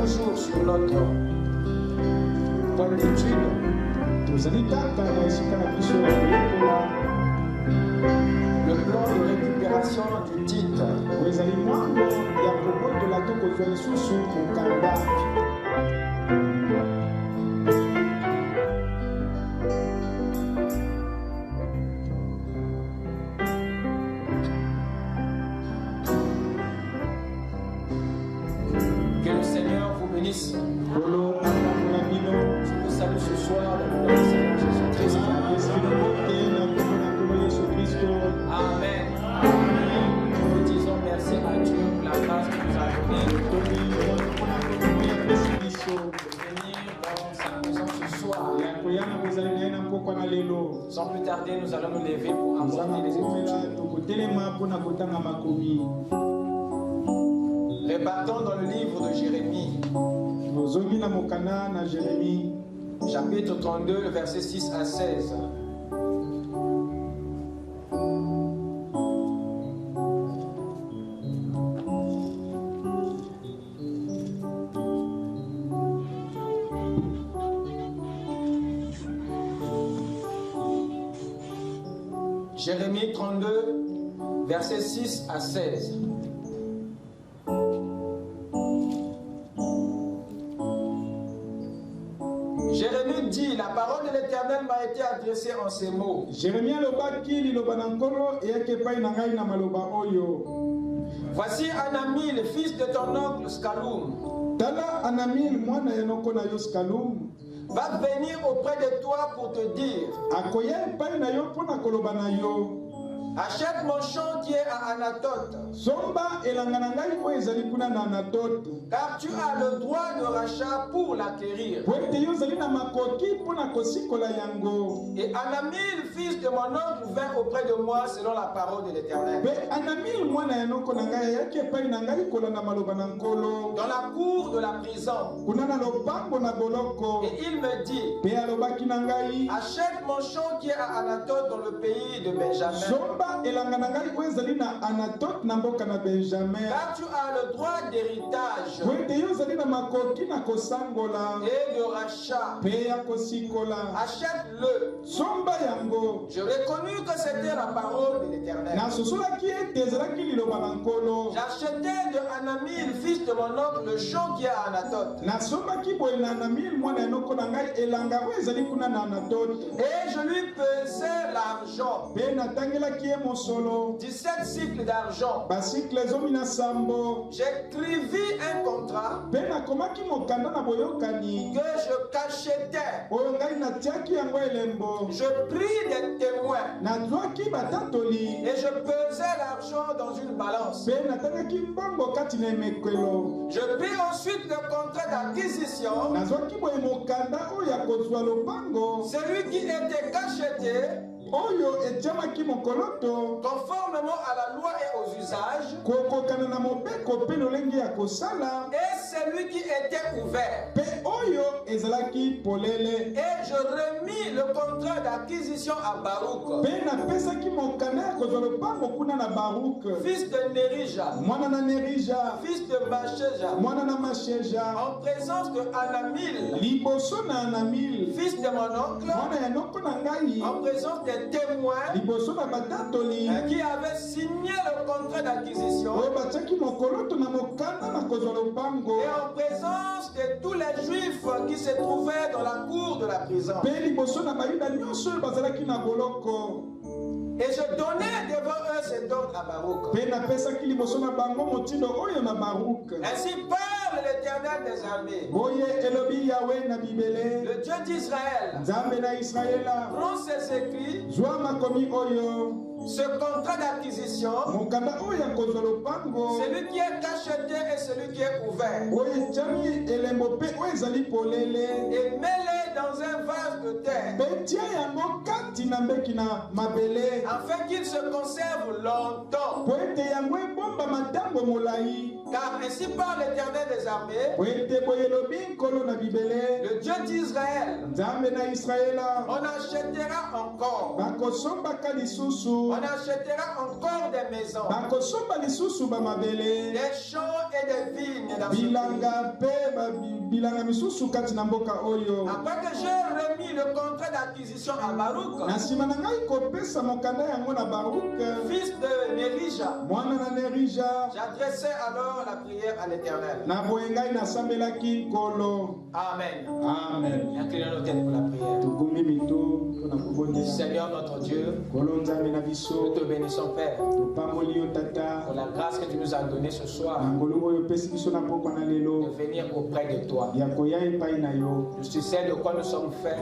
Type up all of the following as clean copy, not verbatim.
Sur notre point d'étude, le plan de récupération du titre. Que le Seigneur vous bénisse. Je vous salue ce soir dans le nom du Seigneur Jésus-Christ. Amen. Nous disons merci à Dieu pour la grâce qu'il nous a donnée de venir dans sa maison ce soir. Sans plus tarder, nous allons nous lever pour aborder les Écritures. Repartons dans le livre de Jérémie. Chapitre 32, le verset 6 à 16. Jérémie 32, verset 6 à 16. Jérémie dit, la parole de l'Éternel m'a été adressée en ces mots. Voici Anamil, le fils de ton oncle Scaloum, va venir auprès de toi pour te dire, achète mon champ qui est à Anatote, car tu as le droit de rachat pour l'acquérir. Et Anamil, fils de mon oncle, vint auprès de moi selon la parole de l'Éternel, dans la cour de la prison. Et il me dit, achète mon champ qui est à Anatote dans le pays de Benjamin, car tu as le droit d'héritage et de rachat. Achète-le. Je reconnus que c'était la parole de l'Éternel. J'achetai de Anamil, fils de mon oncle, le champ qui est à Anatote. Et je lui pesai l'argent, 17 cycles d'argent. J'écrivis un contrat que je cachetais. Je pris des témoins et je pesais l'argent dans une balance. Je pris ensuite le contrat d'acquisition, celui qui était cacheté, conformément à la loi et aux usages, et celui qui était ouvert. Et je remis le contrat d'acquisition à Baruch, fils de Nerija, fils de Mashéja, en présence de Anamil, fils de mon oncle, en présence des témoins qui avaient signé le contrat d'acquisition, et en présence de tous les juifs qui se trouvaient dans la cour de la prison. Et je donnais devant eux cet ordre à Baruch. Ainsi parle l'Éternel des armées, le Dieu d'Israël. Prends ces écrits, ce contrat d'acquisition, celui qui est cacheté et celui qui est ouvert, et mets-les dans un vase de terre, afin qu'il se conserve longtemps. Car ainsi parle l'Éternel des armées, le Dieu d'Israël, on achètera encore. On achètera encore des maisons, des champs et des vignes dans ce pays. Après que j'ai remis le contrat d'acquisition à Baruch, fils de Nérija, j'adressais alors la prière à l'Éternel. Amen. Amen. Inclinons nos têtes pour la prière. Seigneur notre Dieu, nous te bénissons, Père, pour la grâce que tu nous as donnée ce soir de venir auprès de toi. Tu sais de quoi nous sommes faits.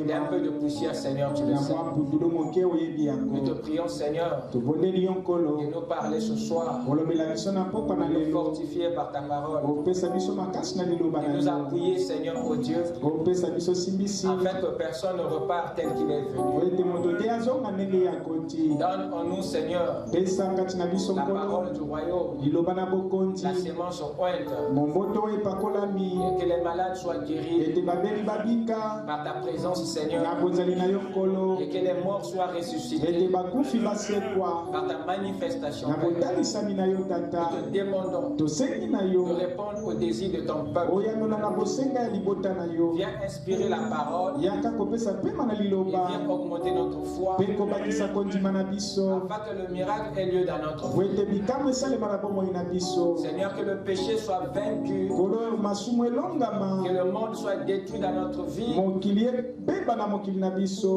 D'un peu de poussière, Seigneur, tu le sais. Nous te prions, Seigneur, de nous parler ce soir, de nous fortifier par ta parole, de nous appuyer, Seigneur, oh Dieu, afin que personne ne reparte tel qu'il est venu. Donne en nous, Seigneur, la parole du royaume, la sémence ointe, et que les malades soient guéris par ta présence, Seigneur, et que les morts soient ressuscités par ta manifestation. Nous te demandons de répondre aux désirs de ton peuple. Viens inspirer la parole et viens augmenter notre foi afin que le miracle ait lieu dans notre vie. Seigneur, que le péché soit vaincu, que le monde soit détruit dans notre vie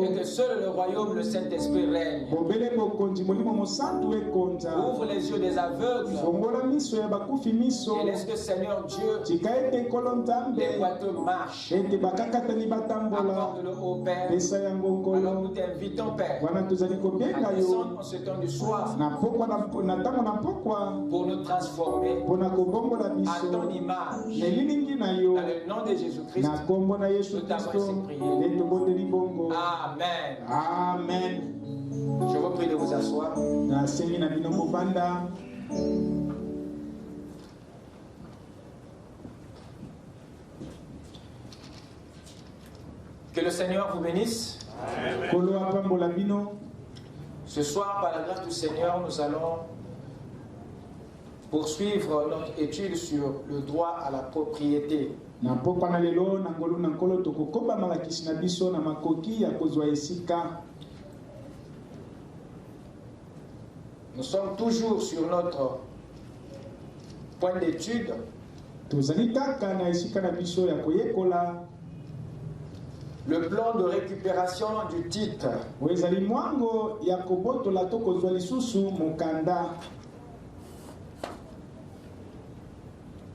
et que seul le royaume, le Saint-Esprit règne. Ouvre les yeux des aveugles et laisse que, Seigneur Dieu, les boiteux marchent. Accorde-le au Père. Alors nous t'invitons, Père, à descendre en ce temps du soir pour nous transformer à ton image. Dans le nom de Jésus-Christ, nous t'avons ainsi prié. Amen. Amen. Je vous prie de vous asseoir. Que le Seigneur vous bénisse. Amen. Ce soir, par la grâce du Seigneur, nous allons poursuivre notre étude sur le droit à la propriété. Nous sommes toujours sur notre point d'étude. Le plan de récupération du titre.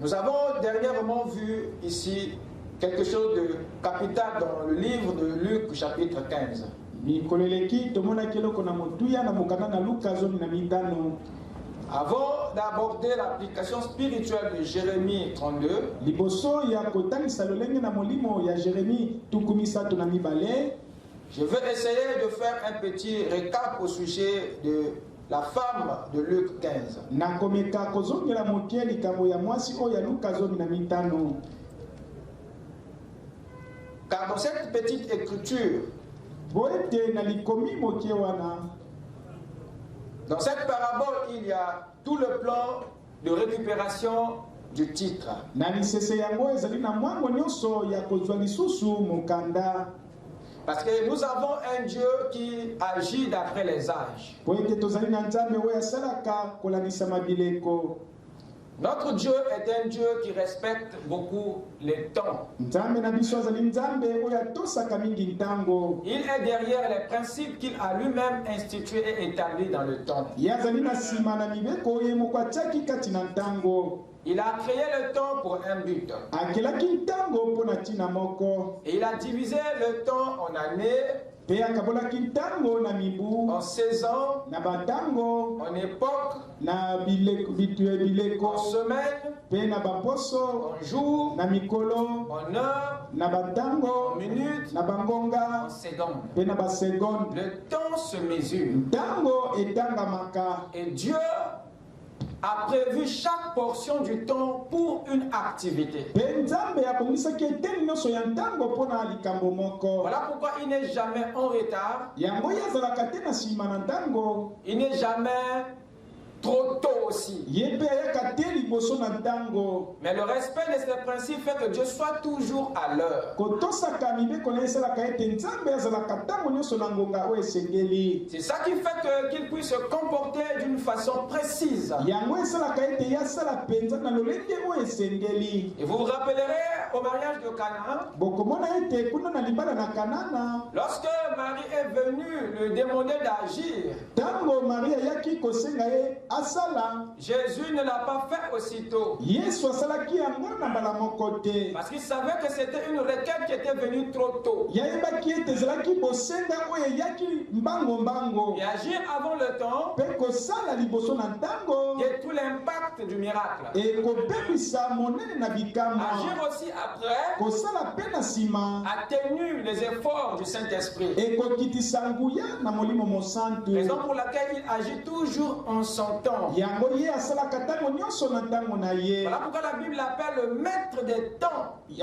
Nous avons dernièrement vu ici quelque chose de capital dans le livre de Luc, chapitre 15. Avant d'aborder l'application spirituelle de Jérémie 32, je vais essayer de faire un petit récap au sujet de la femme de Luc 15. Car dans cette petite écriture, dans cette parabole, il y a tout le plan de récupération du titre. Parce que nous avons un Dieu qui agit d'après les âges. Notre Dieu est un Dieu qui respecte beaucoup les temps. Il est derrière les principes qu'il a lui-même institués et établis dans le temps. Il a créé le temps pour un but. Et il a divisé le temps en années en saison, en époque, en semaine, en jour, en heure, en minute, en seconde. Le temps se mesure. Et Dieu a prévu chaque portion du temps pour une activité. Voilà pourquoi il n'est jamais en retard. Il n'est jamais trop tôt aussi. Mais le respect de ces principes fait que Dieu soit toujours à l'heure. C'est ça qui fait qu'il puisse se comporter d'une façon précise. Et vous vous rappellerez au mariage de Cana, lorsque Marie est venue lui demander d'agir, Jésus ne l'a pas fait aussitôt. Parce qu'il savait que c'était une requête qui était venue trop tôt. Et agir avant le temps, et tout l'impact du miracle. Agir aussi après, atténue les efforts du Saint-Esprit. Raison pour laquelle il agit toujours en son temps. Voilà pourquoi la Bible l'appelle le maître des temps et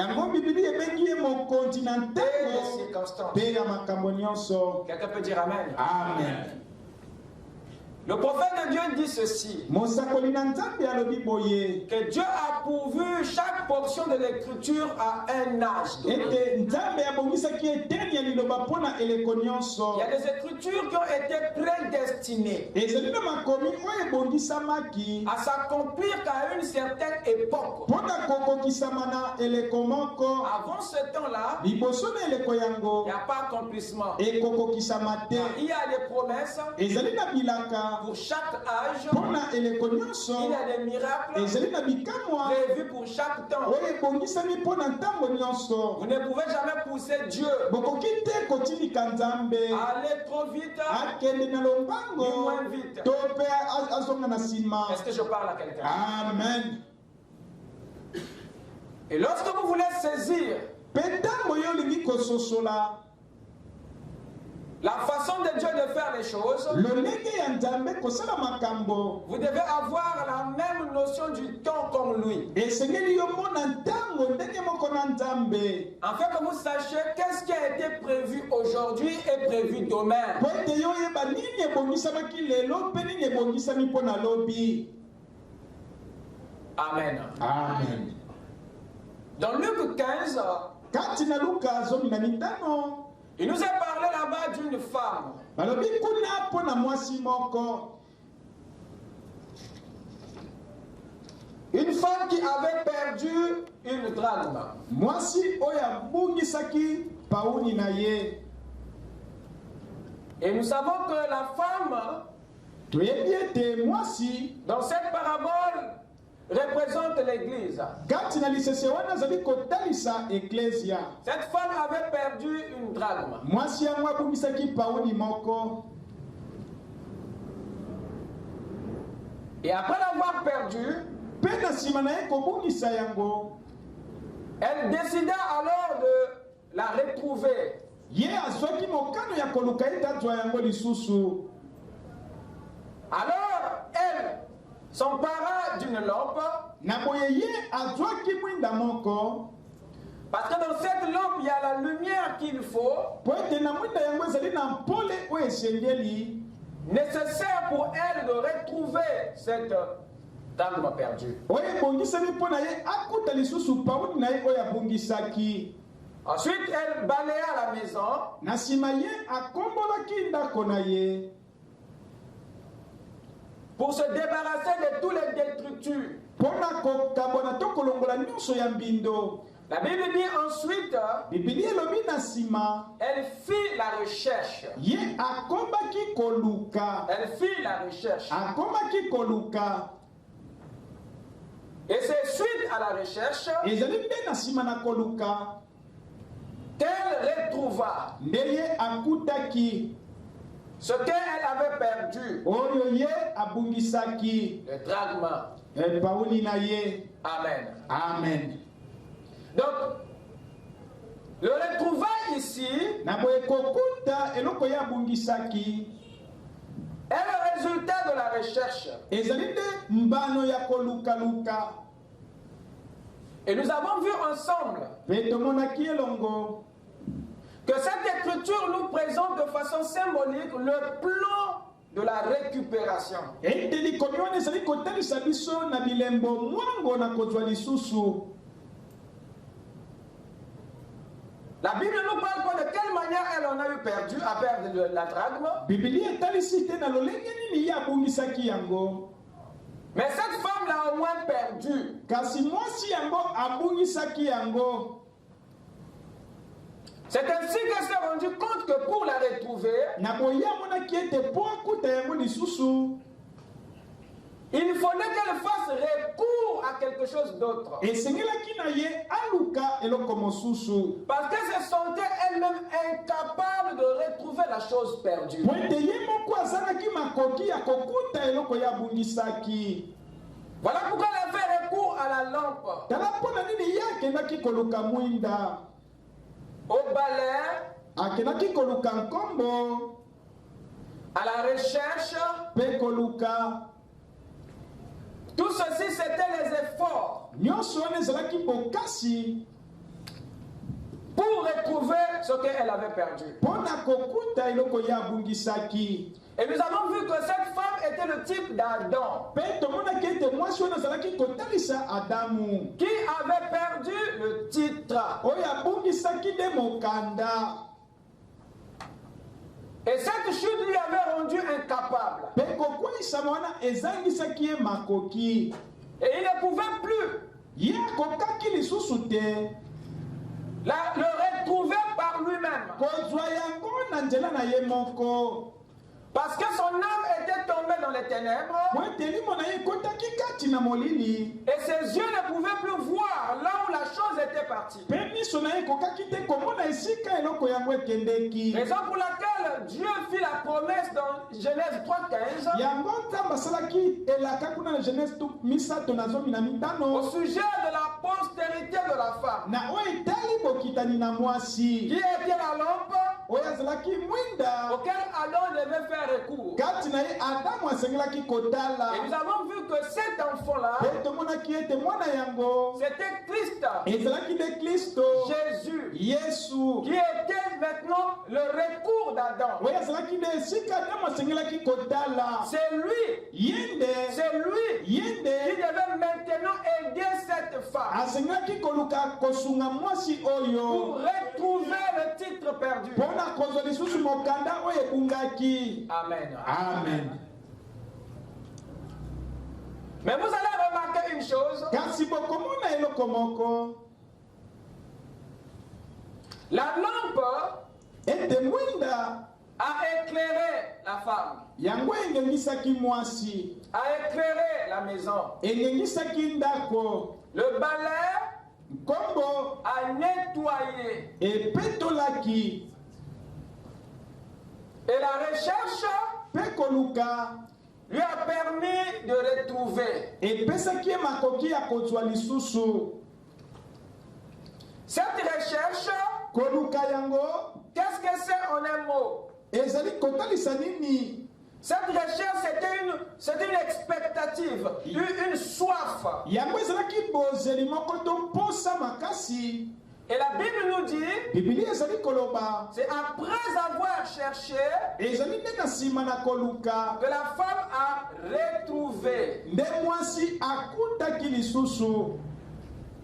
des circonstances. Quelqu'un peut dire Amen. Amen. Le prophète de Dieu dit ceci, que Dieu a pourvu chaque portion de l'écriture à un âge. Il y a des écritures qui ont été prédestinées à s'accomplir qu'à une certaine époque. Avant ce temps-là, il n'y a pas accomplissement. Il y a des promesses pour chaque âge. Il y a des miracles prévus pour chaque temps. Vous ne pouvez jamais pousser Dieu à aller trop vite ou moins vite. Est-ce que je parle à quelqu'un? Amen. Et lorsque vous voulez saisir la façon de Dieu de faire les choses, vous devez avoir la même notion du temps comme lui. Afin que vous sachiez qu'est-ce qui a été prévu aujourd'hui et prévu demain. Amen. Amen. Dans Luc 15, il nous a parlé là-bas d'une femme. Une femme qui avait perdu une drachme. Et nous savons que la femme, dans cette parabole, représente l'Église. Cette femme avait perdu une drachme. Et après l'avoir perdue, elle décida alors de la retrouver. Alors elle s'empara d'une lampe. Parce que dans cette lampe, il y a la lumière qu'il faut, nécessaire pour elle de retrouver cette drachme perdue. Ensuite, elle balaya la maison pour se débarrasser de tous les détritus. La Bible dit ensuite, elle fit la recherche. Elle fit la recherche. Et c'est suite à la recherche qu'elle retrouva ndeye akutaki ce qu'elle avait perdu, oyo ye abungisaki le drachme. pauli na ye. Amen. Amen. Donc, le retrouvaille ici na boye kokuta eloko ye abungisaki est le résultat de la recherche. ezali nde mbano ya kolukaluka. Et nous avons vu ensemble Pe tomonaki elongo que cette écriture nous présente de façon symbolique le plan de la récupération. ete likomi wana ezali kotalisa biso na bilembo mwango na kozwa lisusu. La Bible nous parle pas de quelle manière elle en a eu perdu à perdre la drachme. Biblia etalisi te na lolenge nini ye abungisaki yango. Mais cette femme l'a au moins perdu. Kasi mwasi yango abungisaki yango. C'est ainsi qu'elle s'est rendue compte que pour la retrouver, na boye amonaki ete mpo akuta yango lisusu il fallait qu'elle fasse recours à quelque chose d'autre. esengelaki na ye aluka eloko mosusu Parce qu'elle se sentait elle-même incapable de retrouver la chose perdue. po ete ye moko azalaki makoki ya kokuta eloko ye abungisaki. Voilà pourquoi elle a fait recours à la lampe, tala mpo na nini ye akendaki koluka mwinda, au balai, akendaki koluka nkombo, à la recherche. mpe koluka. Tout ceci, c'était les efforts nyonso wana ezalaki bokasi pour retrouver ce qu'elle avait perdu. mpo na kokuta eloko ye abungisaki. Et nous avons vu que cette femme était le type d'Adam mpe tomonaki ete mwasi wana azalaki kotalisa adamu qui avait perdu le titre. oyo abungisaki nde mokanda. Et cette chute lui avait rendu incapable. mpe kokweisama wana ezangisaki ye makoki. Et il ne pouvait plus ye akokaki lisusu te le retrouver par lui-même. kozwa yango na nzela na ye moko. Parce que son âme était tombée dans les ténèbres po ete limo na ye ekotaki kati na molili. et ses yeux ne pouvaient plus voir là où la chose était partie. mpe miso na ye ekokaki te komona esika eloko yango ekendeki. Raison pour laquelle Dieu fit la promesse dans Genèse 3:15 yango nzambe asalaki elaka kuna na genèse 3:15 au sujet de la postérité de la femme. na oyo etali bokitani na mwasi Qui était la lampe oyo azalaki mwinda auquel Adam devait faire recours. kati na ye adamu asengelaki kotala. Et nous avons vu que cet enfant-là, mpe tomonaki ete mwana yango c'était Christ, ezalaki nde kristo Jésus, yesu qui était maintenant le recours d'Adam. oyo azalaki nde esika adamu asengelaki kotala. C'est lui, ye nde c'est lui ye qui nde devait maintenant aider cette femme asengelaki koluka kosunga mwasi pour oyo retrouver le titre perdu. mpo na kozwa lisusu mokanda oyo ebungaki. Amen. Amen. Mais vous allez remarquer une chose, kasi bokomona eloko moko la lampe ete mwinda a éclairé la femme, yango engengisaki mwasi, a éclairé la maison. engengisaki ndako, Le balai nkombo a nettoyé. epetolaki, Et la recherche mpe koluka lui a permis de retrouver. epesaki ye makoki ya kozwa lisusu. Cette recherche, koluka yango qu'est-ce que c'est en un mot? ezali kotalisa nini? Cette recherche, c'était une expectative, une soif. yango ezalaki bozeli moko to mposa makasi. Et la Bible nous dit, biblia ezali koloba c'est après avoir cherché ezali nde na nsima na koluka que la femme a retrouvé. nde mwasi akutaki lisusu.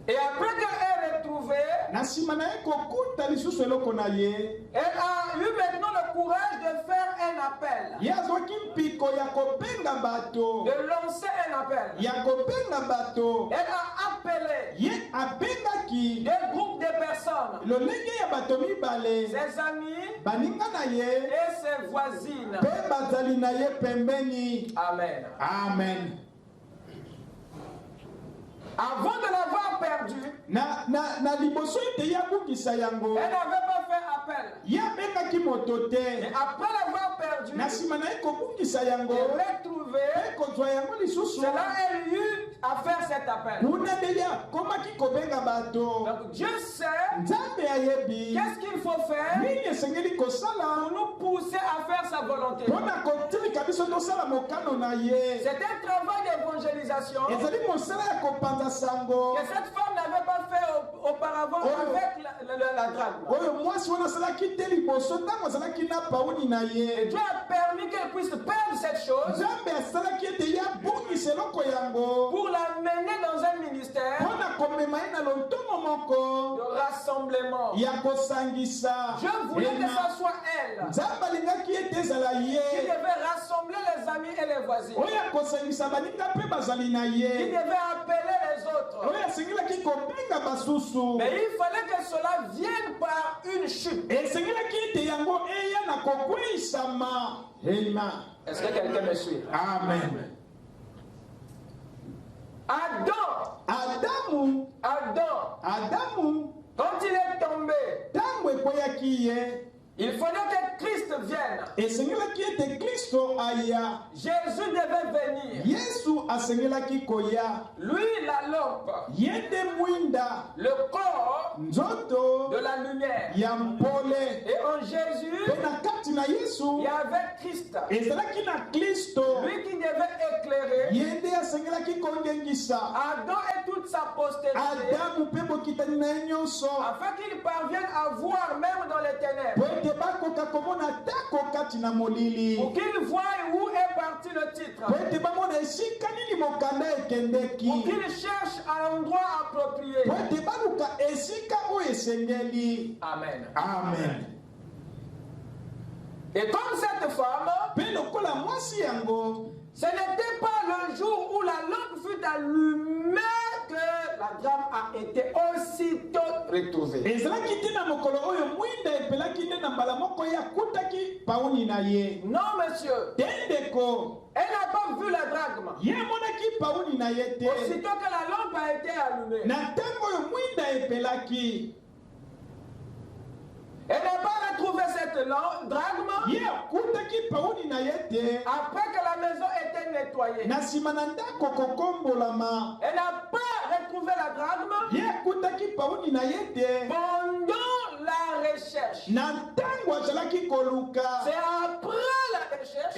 Et après qu'elle a retrouvé, na nsima na ye kokuta lisusu eloko na ye, elle a eu maintenant le courage de faire un appel, ye azwaki mpiko ya kobenga bato, de lancer un appel. ya kobenga bato. Elle a appelé ye abengaki des groupes de personnes, lolenge ya bato mibale, ses amis baninga na ye et ses voisines. mpe bazali na ye pembeni. Amen. Amen. Avant de l'avoir perdu, elle n'avait pas fait appel. Et après l'avoir perdu, et retrouvé, c'est là elle eut à faire cet appel. Donc Dieu sait qu'est-ce qu'il faut faire pour nous pousser à faire sa volonté. C'est un travail d'évangélisation que cette femme n'avait pas fait auparavant avec la drague. Et Dieu a permis qu'elle puisse perdre cette chose pour la mener dans un ministère de rassemblement. Dieu voulait que ce soit elle qui devait rassembler les amis et les voisins, qui devait appeler les autres. Mais il fallait que cela vienne par une chute. Est-ce que quelqu'un me suit? Amen. Adam, quand il est tombé, il fallait que Christ vienne. Jésus devait venir. Lui, la lampe. Le corps de la lumière. Et en Jésus, il y avait Christ. Lui qui devait éclairer Adam et toute sa postérité, afin qu'il parvienne à voir même dans les ténèbres. Pour qu'il voie où est parti le titre. Pour qu'il cherche à l'endroit approprié. Amen. Amen. Et comme cette femme, ce n'était pas le jour où la lampe fut allumée que la drame a été aussitôt retrouvée. Non, monsieur. Elle n'a pas vu la drachme. Aussitôt que la lampe a été allumée, elle n'a pas retrouvé cette drachme après que la maison était nettoyée. Elle n'a pas retrouvé la drachme pendant la recherche. C'est après la recherche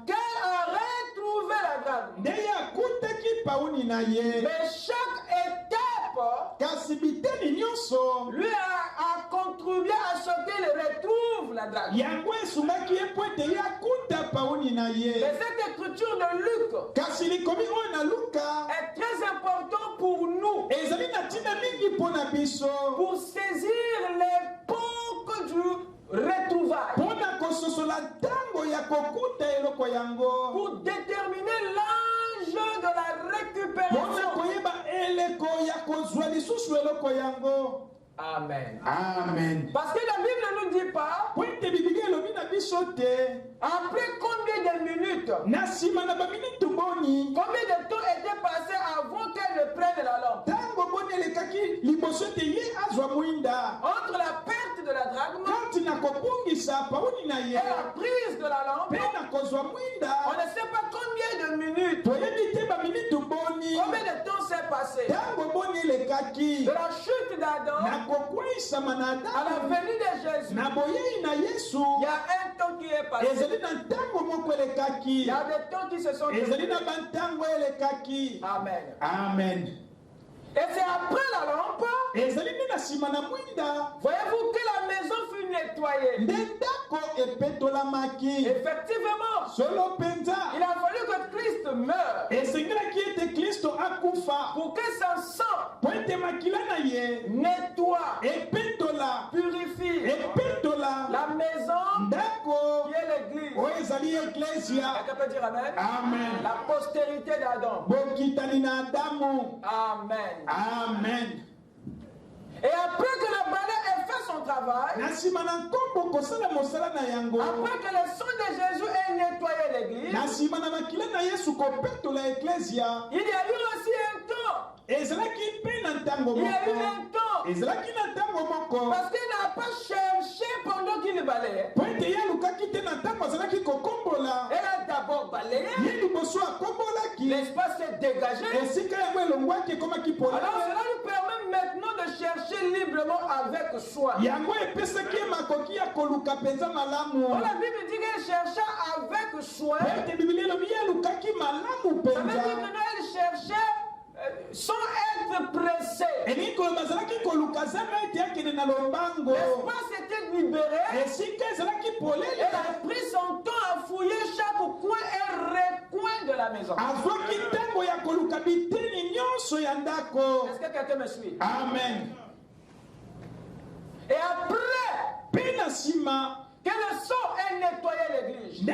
qu'elle a retrouvé la drachme. Mais chaque étape lui a contribué à ce qu'il retrouve la drachme. Mais cette écriture de Luc est très importante pour nous, pour saisir l'époque du retrouvaille, pour déterminer l'âge de la récupération. Amen. Amen. Parce que la Bible ne nous dit pas après combien de minutes, combien de temps était passé avant qu'elle ne prenne la lampe. Entre la perte de la drachme et la prise de la lampe, on ne sait pas combien de minutes, combien de temps s'est passé. De la chute d'Adam à la venue de Jésus, il y a un temps qui est passé. Il y a des temps qui se sont déroulés. Amen. Amen. Et c'est après la lampe, voyez-vous que la maison fut nettoyée. Effectivement, il a fallu que Christ meure pour que son sang nettoie, purifie la maison qui est l'église. Quelqu'un peut dire Amen? Amen. La postérité d'Adam. Amen. Amen. Et après que le balai ait fait son travail, après que le sang de Jésus ait nettoyé l'église, il y a eu aussi un temps. Il y a eu un temps. Parce qu'il n'a pas cherché pendant qu'il balayait. Elle a d'abord balayé. L'espace s'est dégagé. Alors cela nous permet maintenant de chercher librement avec soin. La Bible dit qu'elle chercha avec soin. Ça veut dire maintenant elle cherchait sans être pressé. L'espace était libéré. Elle a pris son temps à fouiller chaque coin et recoin de la maison. Est-ce que quelqu'un me suit? Amen. Et après que le sang ait nettoyé l'église, il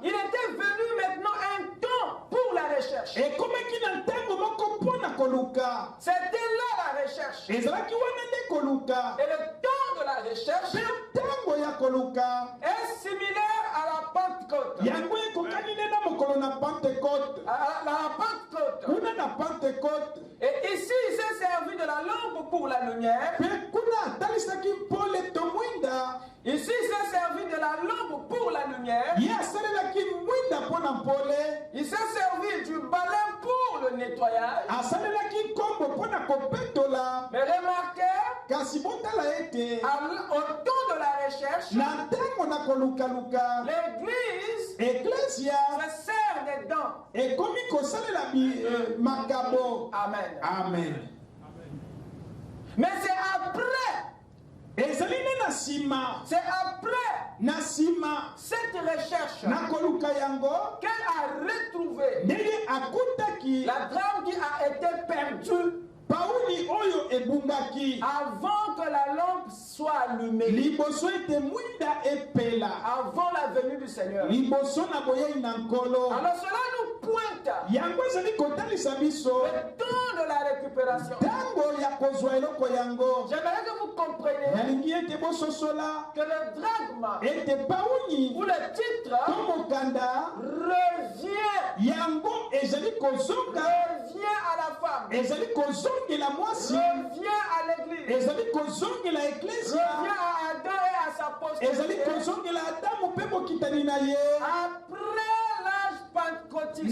était venu maintenant un temps pour la recherche. C'était là la recherche. Et le temps de la recherche est similaire à la Pentecôte. Et ici, il s'est servi de la lampe pour la lumière. Ici, il s'est servi de la lampe pour la lumière. Il s'est servi du balai pour le nettoyage. Mais remarquez, au temps de la recherche, l'église se sert des dents. Amen. Amen. Mais c'est après. C'est après cette recherche qu'elle a retrouvé la drame qui a été perdue avant que la lampe soit allumée, avant la venue du Seigneur. Alors cela nous pointe le temps de la récupération. J'aimerais que vous compreniez que le dragma ou le titre revient à la femme, revient à l'église, revient à Adam et à sa postérité après l'âge pentecôtiste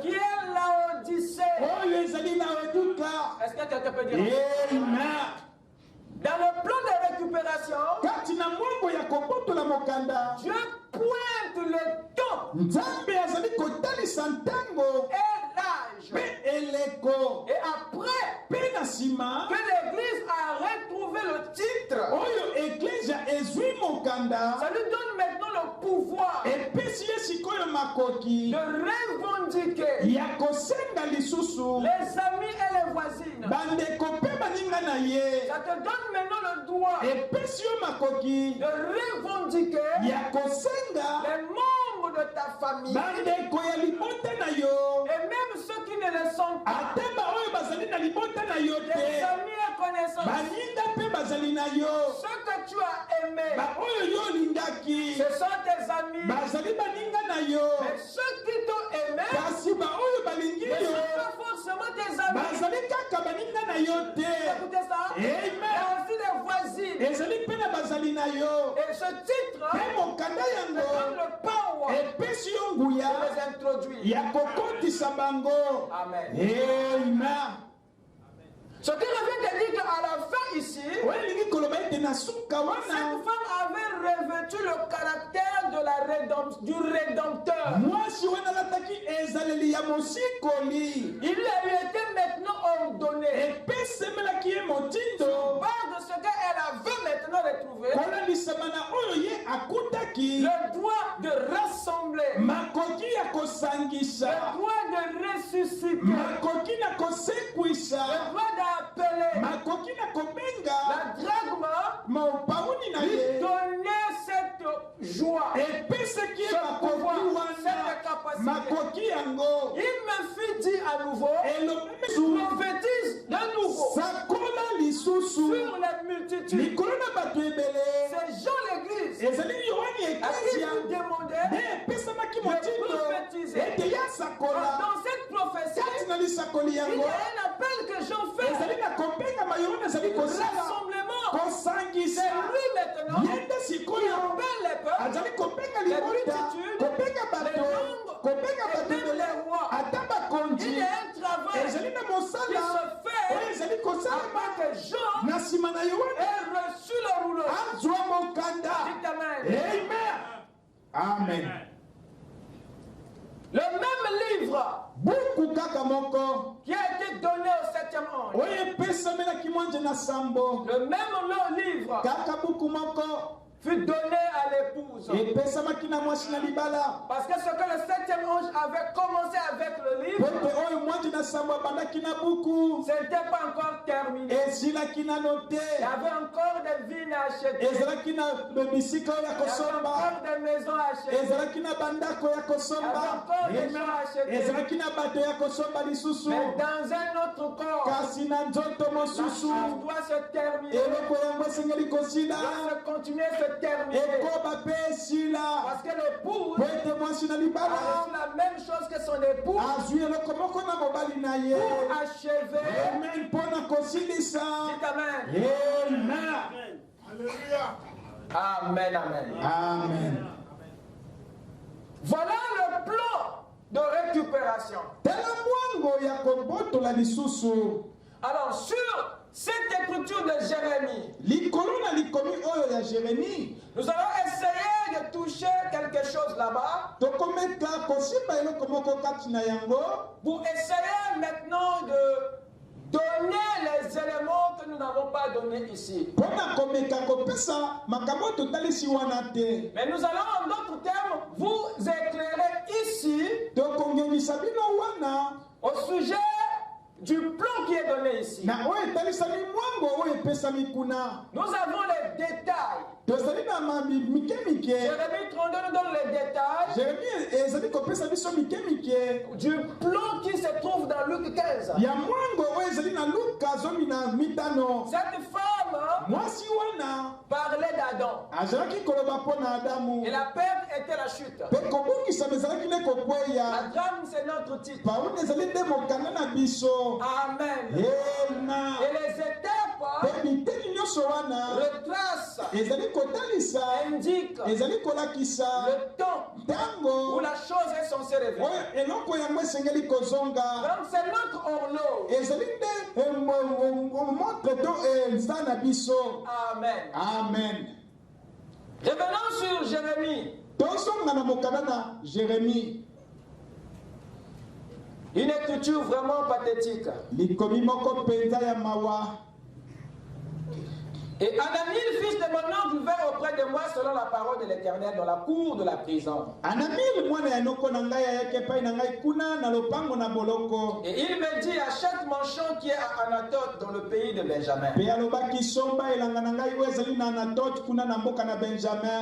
qui est Laodicée. Est-ce que quelqu'un peut dire Amen? Dans le plan de récupération, Dieu pointe le temps et l'âge. Et après que l'église a retrouvé le titre, ça lui donne maintenant le pouvoir de revendiquer les amis et les voisines. Ça te donne maintenant le droit de revendiquer les membres de ta famille et même ceux qui ne le sont pas. Les amis et connaissances. Ceux que tu as aimés, ce sont tes amis. Mais ceux qui t'ont aimé, ce ne sont pas forcément tes amis. Écoutez ça. Il y a aussi des voisines. Et ce titre donne le power de les introduire. Amen. Ce qui revient de dire qu'à la fin ici, cette femme avait revêtu le caractère de du Rédempteur. Il lui a été maintenant ordonné, sur base de ce qu'elle avait maintenant retrouvé, le droit de rassembler, le droit de ressusciter, le droit d'appeler la dragma, lui donner cette joie, ce pouvoir, cette capacité. Il me fit dire à nouveau, prophétise de nouveau sur les multitudes. Ces gens l'église l'église à qui vous demandez de prophétiser. Dans cette prophétie, il y a un appel que Jean fait. Rassemblement. C'est lui maintenant qui appelle les peuples, les multitudes, les langues, et même les rois. Il y a un travail qui se fait afin que Jean ait reçu le rouleau. Dites Amen. Amen. Le même livre qui a été donné au 7e ange, le même livre fut donné à l'épouse. Parce que ce que le 7e ange avait commencé avec le livre, ce n'était pas encore terminé. Il y avait encore des vignes à acheter. Il y avait encore des maisons à acheter. Il y avait encore des gens à acheter. Mais dans un autre corps, la chose doit se terminer. Doit se continuer à se terminer. Parce que l'épouse a la même chose que son époux pour achever. Dites Amen. Amen. Amen. Voilà le plan de récupération. Alors sur cette écriture de Jérémie, nous allons essayer de toucher quelque chose là-bas pour essayer maintenant de donner les éléments que nous n'avons pas donnés ici. Mais nous allons en d'autres termes vous éclairer ici au sujet du plan qui est donné ici. Nous avons les détails. Jérémie 32 nous donne les détails du plan qui se trouve dans Luc 15. Cette femme parlait d'Adam. Et la perte était la chute. La drame, c'est notre titre. Amen. Et les étapes retracent, indiquent le temps où la chose est censée revenir. Donc c'est notre horloge. Amen. Revenons sur Jérémie. Une écriture vraiment pathétique. Et Anani, le fils de mon oncle, vint auprès de moi selon la parole de l'Éternel dans la cour de la prison. Et il me dit, achète mon champ qui est à Anathoth dans le pays de Benjamin.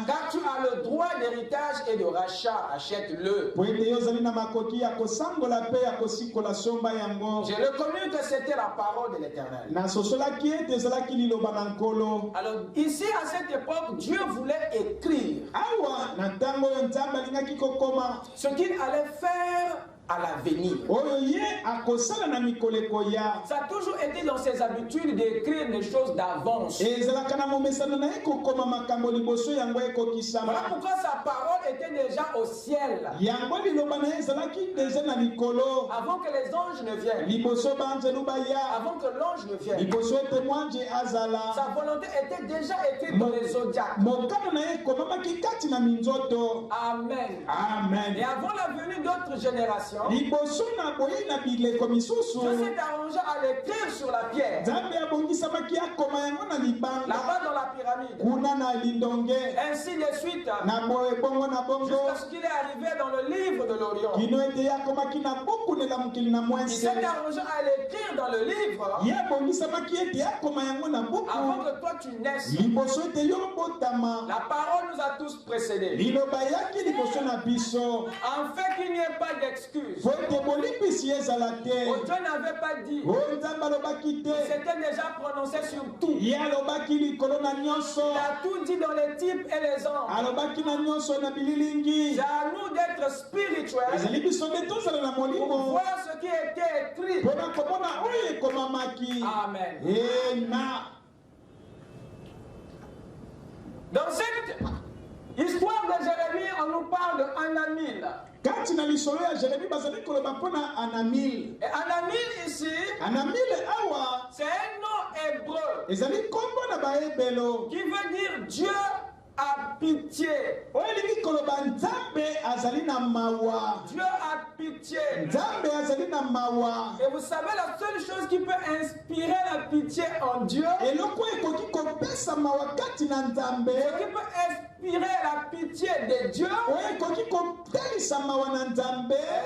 Car tu as le droit d'héritage et de rachat, achète-le. J'ai reconnu que c'était la parole de l'Éternel. Alors ici à cette époque, Dieu voulait écrire ce qu'il allait faire à l'avenir. Ça a toujours été dans ses habitudes d'écrire des choses d'avance. Voilà pourquoi sa parole était déjà au ciel. Avant que les anges ne viennent. Avant que l'ange ne vienne. Sa volonté était déjà écrite dans les zodiacs. Amen. Et avant la venue d'autres générations, Dieu s'est arrangé à l'écrire sur la pierre. Là-bas dans la pyramide. Ainsi de suite. Jusqu'à ce qu'il est arrivé dans le livre de l'Orient. Il s'est arrangé à l'écrire dans le livre avant que toi tu naisses. La parole nous a tous précédés. En fait qu'il n'y ait pas d'excuse. l'excuse. Oh, Dieu n'avait pas dit. C'était déjà prononcé sur tout. Il a tout dit dans les types et les anges. C'est à nous d'être spirituels pour voir ce qui a été écrit. Amen. Dans cette histoire de Jérémie, on nous parle de Anamil. Et Anamil ici, c'est un nom hébreu qui veut dire Dieu a pitié. Dieu a pitié. Et vous savez, la seule chose qui peut inspirer la pitié en Dieu, ce qui peut inspirer la pitié de Dieu,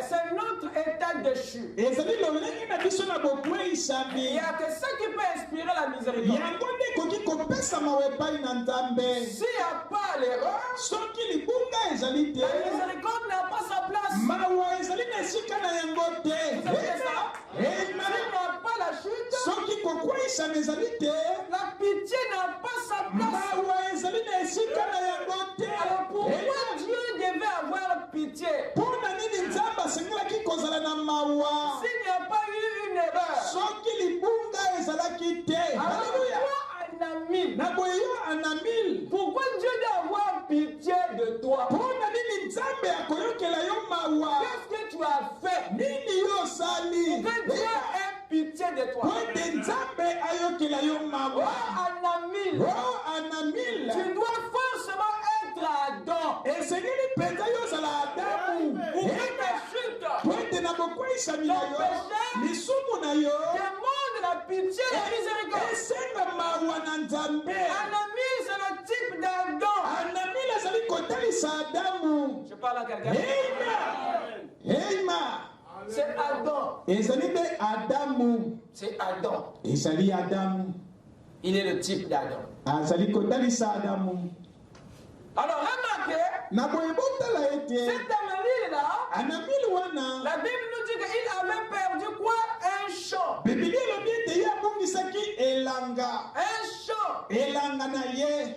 c'est notre état déchu. Il n'y a que ça qui peut inspirer la miséricorde. S'il n'y a pas l'erreur, la miséricorde n'a pas sa place. S'il n'a pas la chute, la pitié n'a pas sa place. Alors pourquoi Dieu devait avoir pitié? S'il n'y a pas eu une erreur, pourquoi Dieu doit avoir pitié de toi? Qu'est-ce que tu as fait pour que Dieu ait pitié de toi? Anamil, tu dois forcément être Adam. Pour que ta chute, ton péché, demande la pitié et la miséricorde. Anamil, c'est le type d'Adam. Je parle à quelqu'un. C'est Adam. C'est Adam. Il est le type d'Adam. Alors remarquez, cet Anamil-là, la Bible nous dit qu'il avait perdu quoi? Un champ.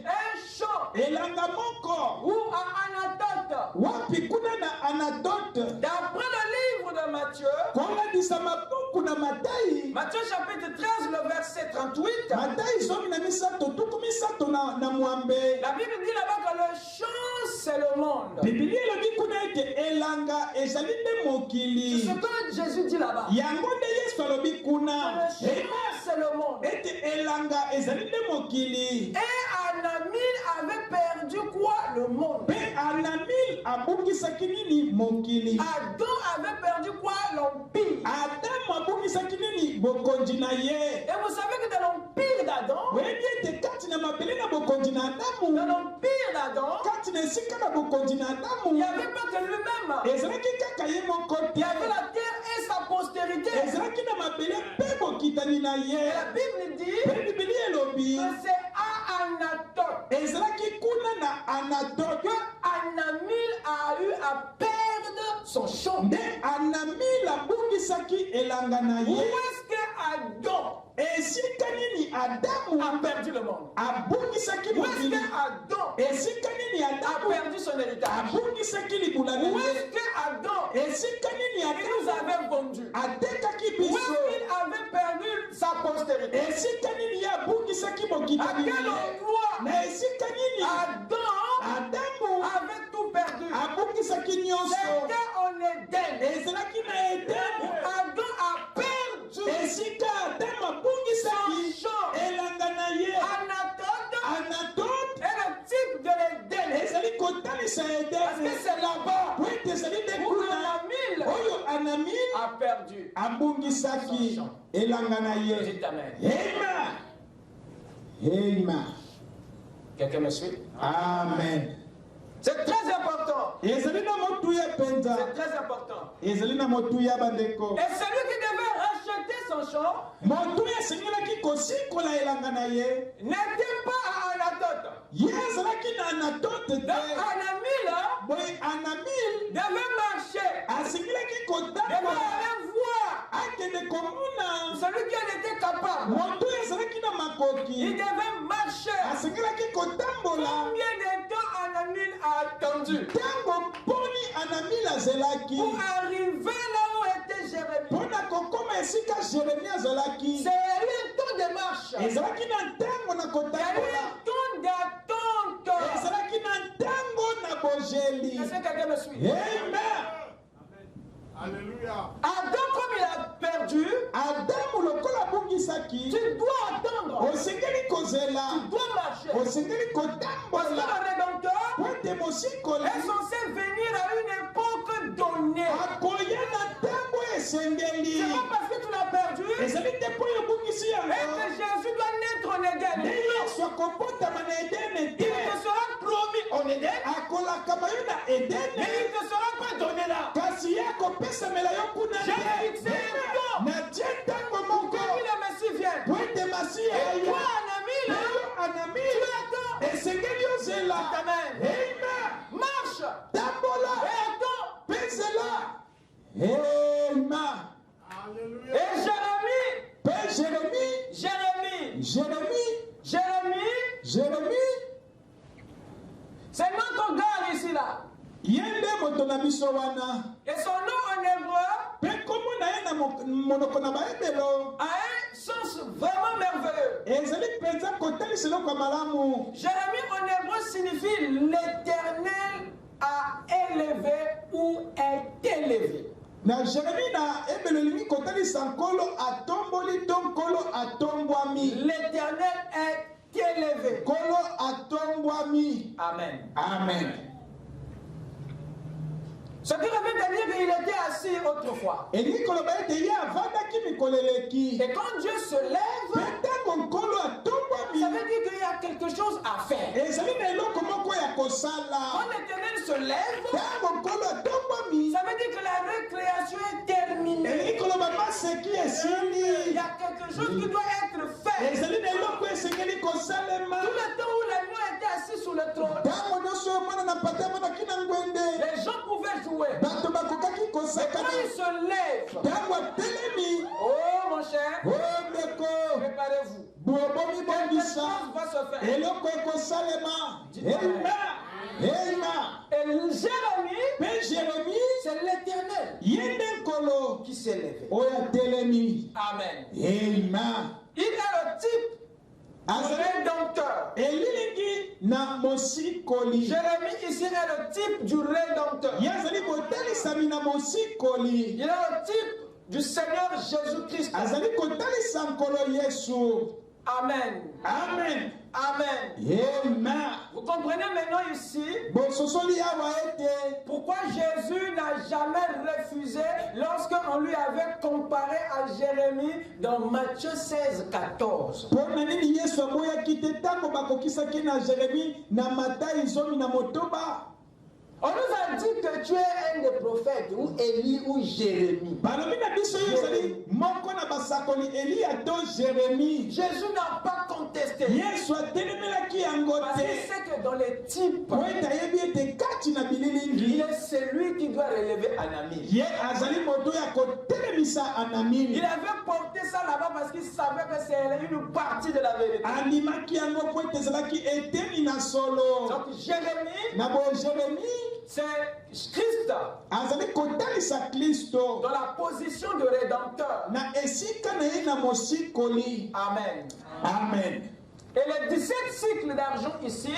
Un champ. Ou à Anatote. D'après le livre de Matthieu, Matthieu chapitre 13, le verset 38, la Bible dit là-bas que le champ, c'est le monde. C'est ce que Jésus dit là-bas. Le champ, c'est le monde. Et Anamil avait perdu quoi? Le monde. Adam avait perdu quoi? L'empire. Et vous savez que dans l'empire d'Adam, il n'y avait pas que lui-même. Il y avait la terre et sa postérité. Et la Bible dit que c'est à Anatote que Anamil a eu à perdre son champ. Où est-ce que Adam a perdu le monde? Où est-ce que Adam a perdu son héritage? Où est-ce que Adam nous avait vendu? Où est-ce qu'il avait perdu sa postérité? À quel endroit Adam avait tout perdu? C'était en Éden. Adam a perdu son champ. Anatote est le type de l'Éden. Parce que c'est là-bas où Anamil a perdu son champ. Dites Amen. Quelqu'un me suit? Amen. C'est très important. C'est très important. Et celui qui devait racheter son champ n'était pas à Anatote. Donc Anamil devait marcher celui qui en était capable, il devait marcher. Combien de temps Anamil a attendu pour arriver là où était Jérémie? C'est un temps de marche. Il y a eu un temps d'attente. Est-ce que quelqu'un me suit? Amen. Alléluia. Adam, comme il a perdu, tu dois attendre. Tu dois marcher. Parce que le Rédempteur est censé venir à une époque donnée. C'est pas parce que tu l'as perdu et que Jésus doit naître en Éden. Il te sera promis en Éden, mais il ne te sera pas donné là. J'ai fixé un temps pour que le Messie vienne. Et toi, Anamil, tu attends. Amen. Marche. Et attends. Et Jérémie, c'est notre gars ici là. Et son nom en hébreu a un sens vraiment merveilleux. Jérémie en hébreu signifie l'éternel a élevé ou est élevé. L'éternel est élevé. Amen. Amen. Ce qui revient à dire qu'il était assis autrefois. Et quand Dieu se lève, ça veut dire qu'il y a quelque chose à faire. Quand l'Éternel se lève, ça veut dire que la récréation est terminée. Il y a quelque chose qui doit être fait. Tout le temps où l'agneau était assis sur le trône, les gens pouvaient jouer. Mais quand il se lève, oh mon cher, préparez-vous. Quelque chose va se faire. Et Jérémie, c'est l'Éternel qui s'est levé. Amen. Il est le type du Rédempteur. Jérémie ici est le type du Rédempteur. Il est le type du Seigneur Jésus-Christ. Amen. Amen. Amen. Amen. Vous comprenez maintenant ici pourquoi Jésus n'a jamais refusé lorsqu'on lui avait comparé à Jérémie dans Matthieu 16, 14. On nous a dit que tu es un des prophètes, ou Élie, ou Jérémie. Jésus n'a pas contesté. Parce qu'il sait que dans les types, il est celui qui doit relever Anamil. Il avait porté ça là-bas parce qu'il savait que c'est une partie de la vérité. Donc Jérémie, c'est Christ dans la position de rédempteur. Amen. Amen. Et les 17 cycles d'argent ici,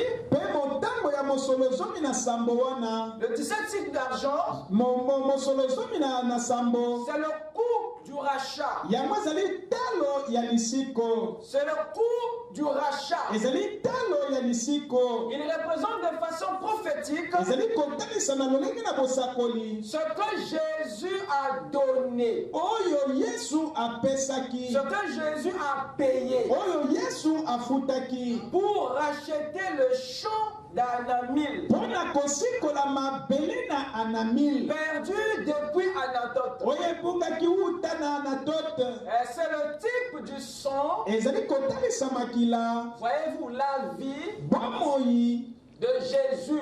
le 17 cycles d'argent, c'est le coût du rachat. C'est le coût du rachat. Il représente de façon prophétique ce que Jésus a donné, ce que Jésus a payé pour racheter le champ d'Anamil, perdu depuis Anatote. C'est le type du sang, voyez-vous, la vie de Jésus.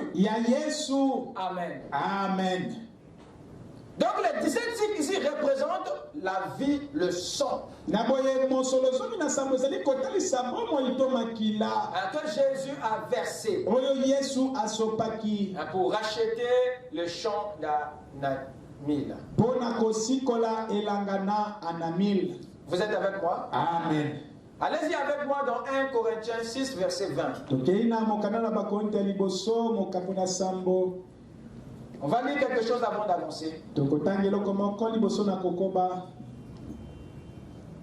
Amen. Amen. Amen. Donc les 17 cycles ici représentent la vie, le sang. Que Jésus a versé pour racheter le champ d'Anamil. Vous êtes avec moi? Amen. Allez-y avec moi dans 1 Corinthiens 6, verset 20. On va lire quelque chose avant d'avancer.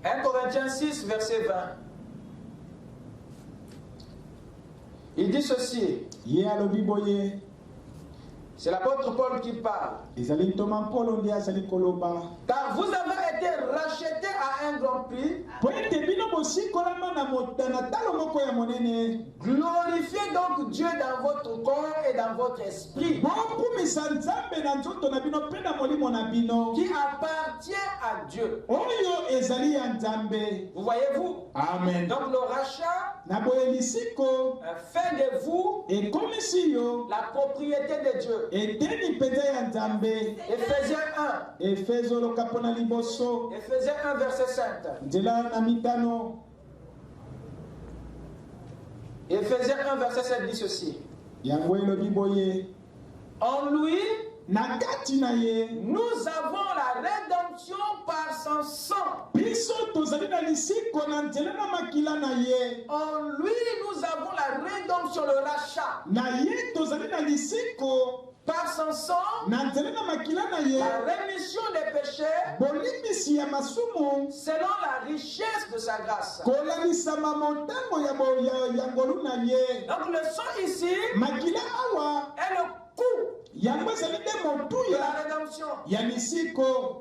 1 Corinthiens 6, verset 20. Il dit ceci. C'est l'apôtre Paul qui parle. Car vous avez été rachetés à un grand prix. Glorifiez donc Dieu dans votre corps et dans votre esprit, qui appartient à Dieu. Vous voyez-vous? Amen. Donc le rachat fait de vous la propriété de Dieu. Éphésiens 1. Éphésiens 1, verset 5. Éphésiens 1, verset 7 dit ceci. En lui, nous avons la rédemption par son sang. En lui, nous avons la rédemption, le rachat. Par son sang, la rémission des péchés, selon la richesse de sa grâce. Donc le sang ici est le coût de la rédemption,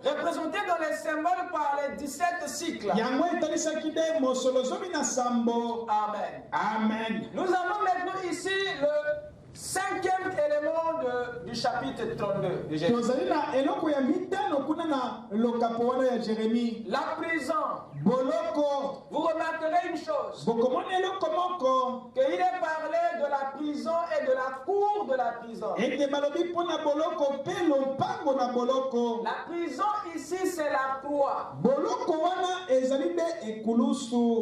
représenté dans les symboles par les 17 cycles. Amen. Amen. Nous avons maintenant ici le 5e élément du chapitre 32 de Jérémie. La prison. Vous remarquerez une chose. Qu'il est parlé de la prison et de la cour de la prison. La prison ici c'est la croix.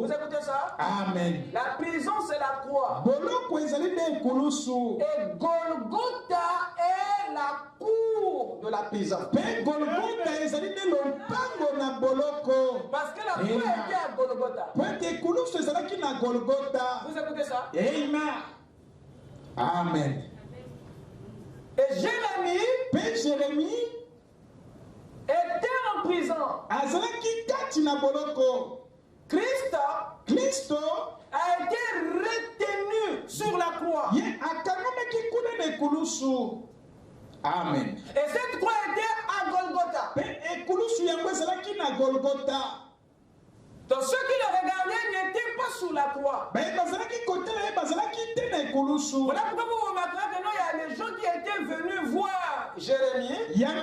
Vous écoutez ça? Amen. La prison c'est la croix. Et Golgotha est la cour de la prison. Parce que la croix était à Golgotha. Vous écoutez ça? Amen. Et Jérémie était en prison. Christ a été retenu sur la croix. Amen. Et cette croix était à Golgotha. Donc ceux qui le regardaient n'étaient pas sous la croix. Voilà pourquoi vous remarquerez que non, il y a des gens qui étaient venus voir Jérémie, qui étaient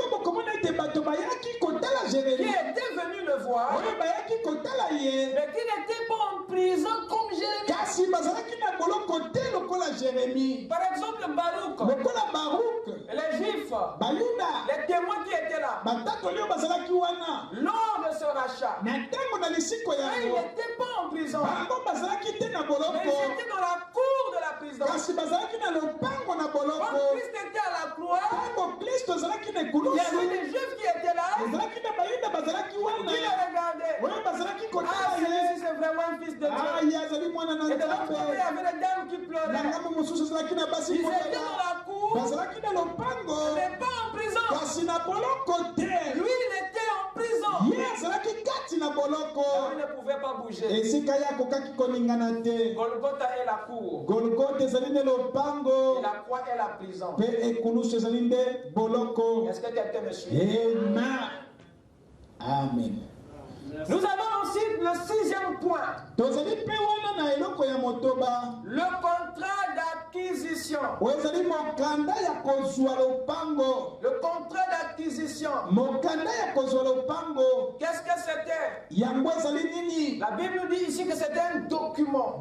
venus le voir, mais qui n'étaient pas en prison comme Jérémie. Par exemple, Baruch, les Juifs, les témoins qui étaient là, lors de ce rachat, ils n'étaient pas en prison, mais ils étaient dans la cour de la prison. Quand Christ était à la croix, il y avait des Juifs qui étaient là, qui le regardaient. Ah, celui-ci c'est vraiment un fils de Dieu. Et de l'autre côté, il y avait des dames qui pleuraient. Ils étaient dans la cour, mais pas en prison. Lui, il était en prison. Il ne pouvait pas bouger. Golgotha est la cour. Et la croix est la prison. Est-ce que quelqu'un me suit? Amen. Nous avons ensuite le 6e point. Le contrat d'acquisition. Le contrat d'acquisition. Qu'est-ce que c'était? La Bible nous dit ici que c'était un document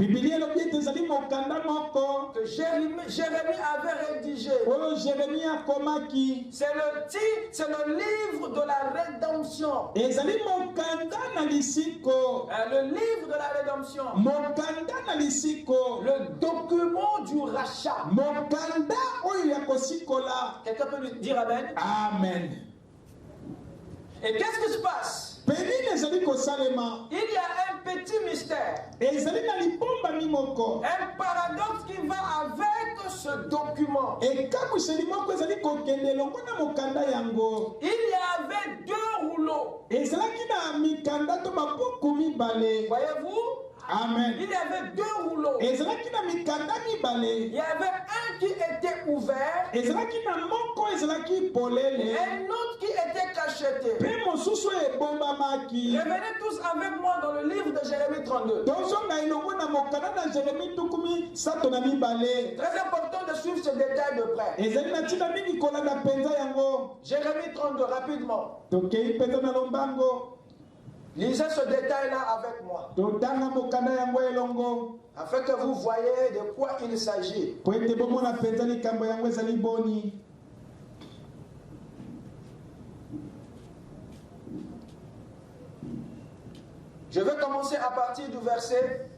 que Jérémie avait rédigé. C'est le livre de la rédemption. Le livre de la rédemption. Le document du rachat. Quelqu'un peut lui dire amen? Amen. Et qu'est-ce qui se passe? Il y a un petit mystère. Un paradoxe qui va avec ce document. Il y avait 2 rouleaux. Voyez-vous? Amen. Il y avait 2 rouleaux. Il y avait un qui était ouvert et un autre qui était cacheté. Revenez tous avec moi dans le livre de Jérémie 32. Très important de suivre ce détail de près. Jérémie 32, rapidement. Lisez ce détail-là avec moi, afin que vous voyez de quoi il s'agit. Je vais commencer à partir du verset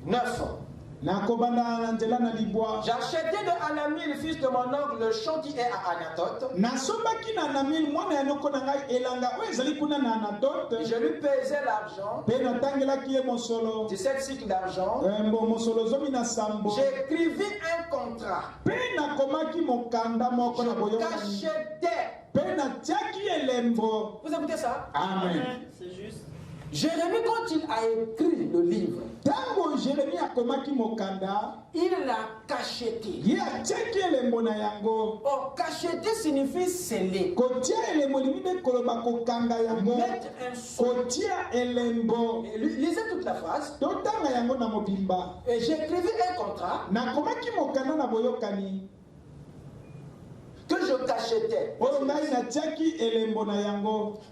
9. J'ai acheté de Anamil, fils de mon oncle, le champ qui est à Anatote. Je lui pesais l'argent, 17 cycles d'argent. J'écrivis un contrat. Je cachetais. Vous écoutez ça? Amen. C'est juste. Jérémie, quand il a écrit le livre, il l'a cacheté. Or, cacheté signifie sceller. Mettre un sceau. Lisez toute la phrase. Et j'écrivis un contrat que je cachetais.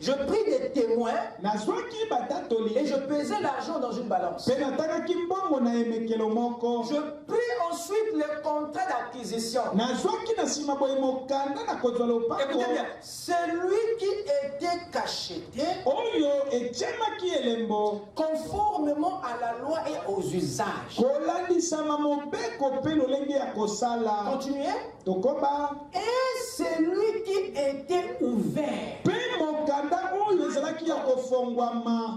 Je pris des témoins et je pesais l'argent dans une balance. Je pris ensuite le contrat d'acquisition. Écoutez bien, celui qui était cacheté conformément à la loi et aux usages. Continuez. Et celui qui était ouvert.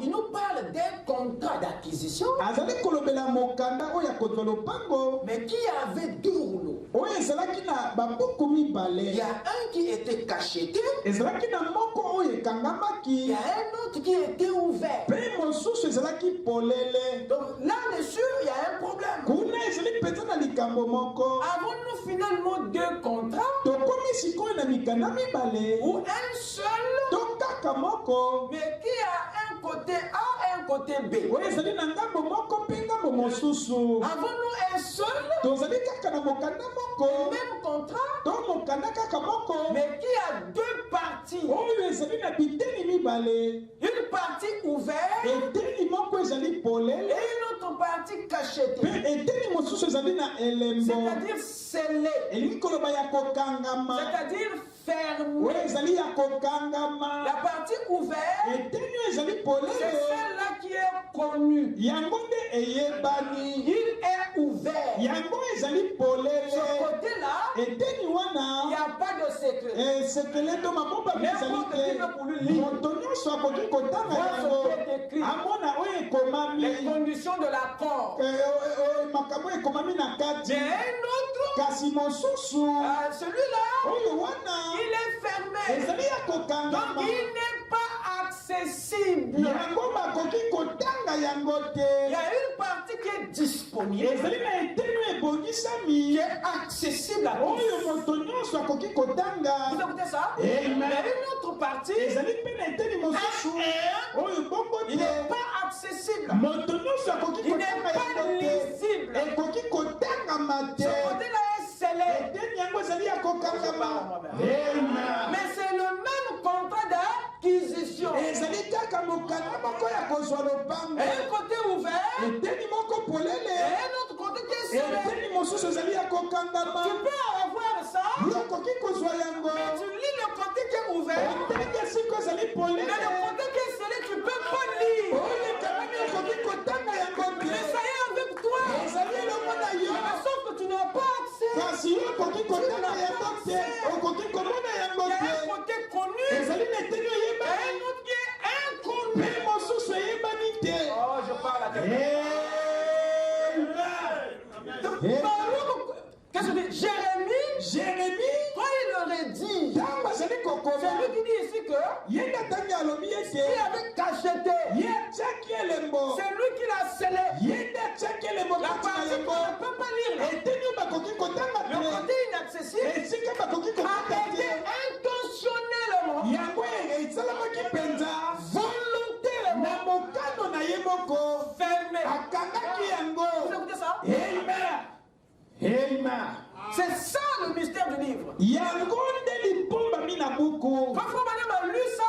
Il nous parle d'un contrat d'acquisition, mais qui avait 2 rouleaux. Il y a un qui était cacheté, il y a un autre qui était ouvert. Donc là-dessus, il y a un problème. Avons-nous finalement 2 contrats ou un seul, mais qui a un côté A et un côté B? Avons-nous un seul, même contrat, mais qui a 2 parties? Une partie ouverte et une autre partie cachetée. C'est-à-dire scellée. C'est-à-dire fermée. La partie ouverte, c'est celle-là qui est connue. Il est ouvert. Ce côté-là, il n'y a pas de secret. N'importe qui peut pour lui lire. Les conditions de l'accord. Mais un autre, celui-là, il est fermé. Donc il n'est pas accessible. Il y a une partie qui est disponible, qui est accessible à tous. Vous écoutez ça? Il y a une autre partie, il n'est pas accessible. Il n'est pas lisible. Ce côté-là est scellé. Mais c'est le même contrat d'acquisition. Un côté ouvert et un autre côté qui est scellé. Tu peux avoir ça, mais tu lis le côté qui est ouvert. Mais le côté qui est scellé, tu ne peux pas lire. Mais ça y est avec toi. Mais sauf que tu n'as pas accès. Il y a un côté connu et un autre qui est inconnu. Oh, je parle à quelqu'un. Qu'est-ce que tu dis? Jérémie, quand il aurait dit, c'est lui qui dit ici que il avait cacheté. C'est lui qui l'a scellé. La partie qu'on ne peut pas lire. Le côté inaccessible a été intentionnellement, volontairement fermé. Vous écoutez ça? C'est ça le mystère du livre. Parfois, madame a lu ça.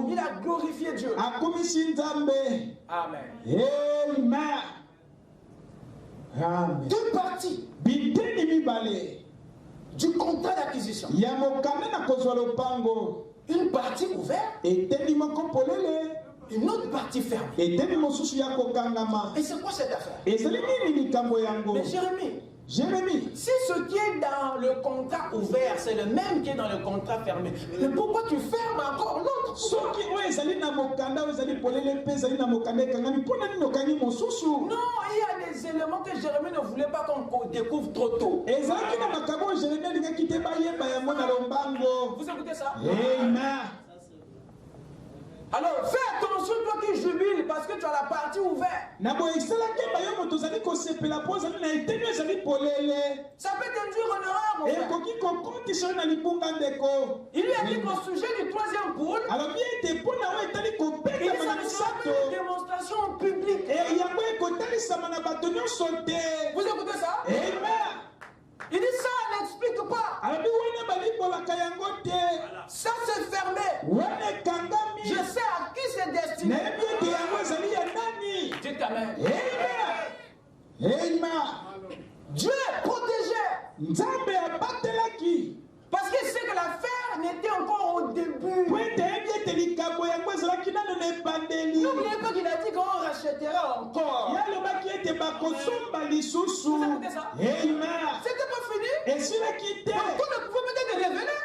Il a glorifié Dieu. Amen. Deux parties du contrat d'acquisition. Une partie ouverte. Une autre partie fermée. Et c'est quoi cette affaire? Mais Jérémie, si ce qui est dans le contrat ouvert, c'est le même qui est dans le contrat fermé, mais pourquoi tu fermes encore l'autre? Non, il y a des éléments que Jérémie ne voulait pas qu'on découvre trop tôt. Vous écoutez ça? Alors fais attention, toi qui jubiles, parce que tu as la partie ouverte. Ça peut t'induire en erreur, mon frère. Il lui a dit qu'au sujet du troisième poule, il dit ça ne sera pas une démonstration publique. Vous écoutez ça? Il dit ça, n'explique pas. Ça c'est fermé. Je sais à qui c'est destiné. Dites amen. Dieu est protégé. Parce qu'il sait que l'affaire n'était encore au début. N'oubliez pas qu'il a dit qu'on rachètera encore. Vous écoutez ça? C'était pas fini. Donc tout ne pouvait peut-être révéler.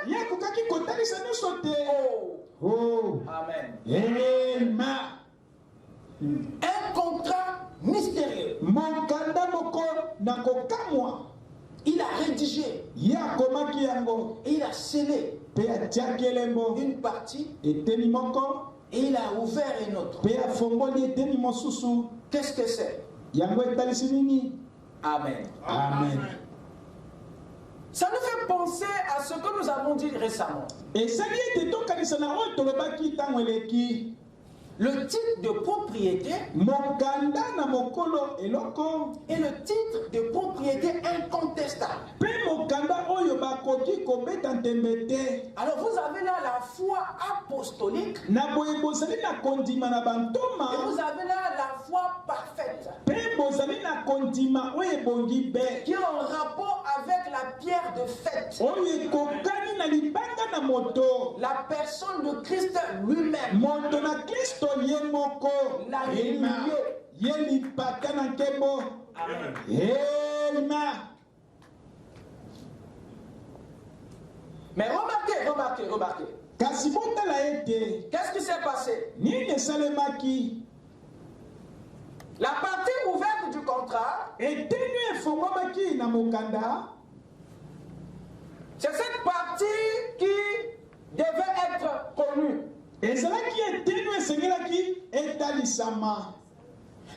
Oh. Amen. Un contrat mystérieux. Il a rédigé et il a scellé une partie et il a ouvert une autre. Qu'est-ce que c'est? Amen. Ça nous fait penser à ce que nous avons dit récemment. Le titre de propriété est le titre de propriété incontestable. Alors vous avez là la foi apostolique et vous avez là la foi parfaite qui est en rapport avec la pierre de fête, la personne de Christ lui-même. Mais remarquez. Qu'est-ce qui s'est passé? La partie ouverte du contrat, c'est cette partie qui devait être connue. Et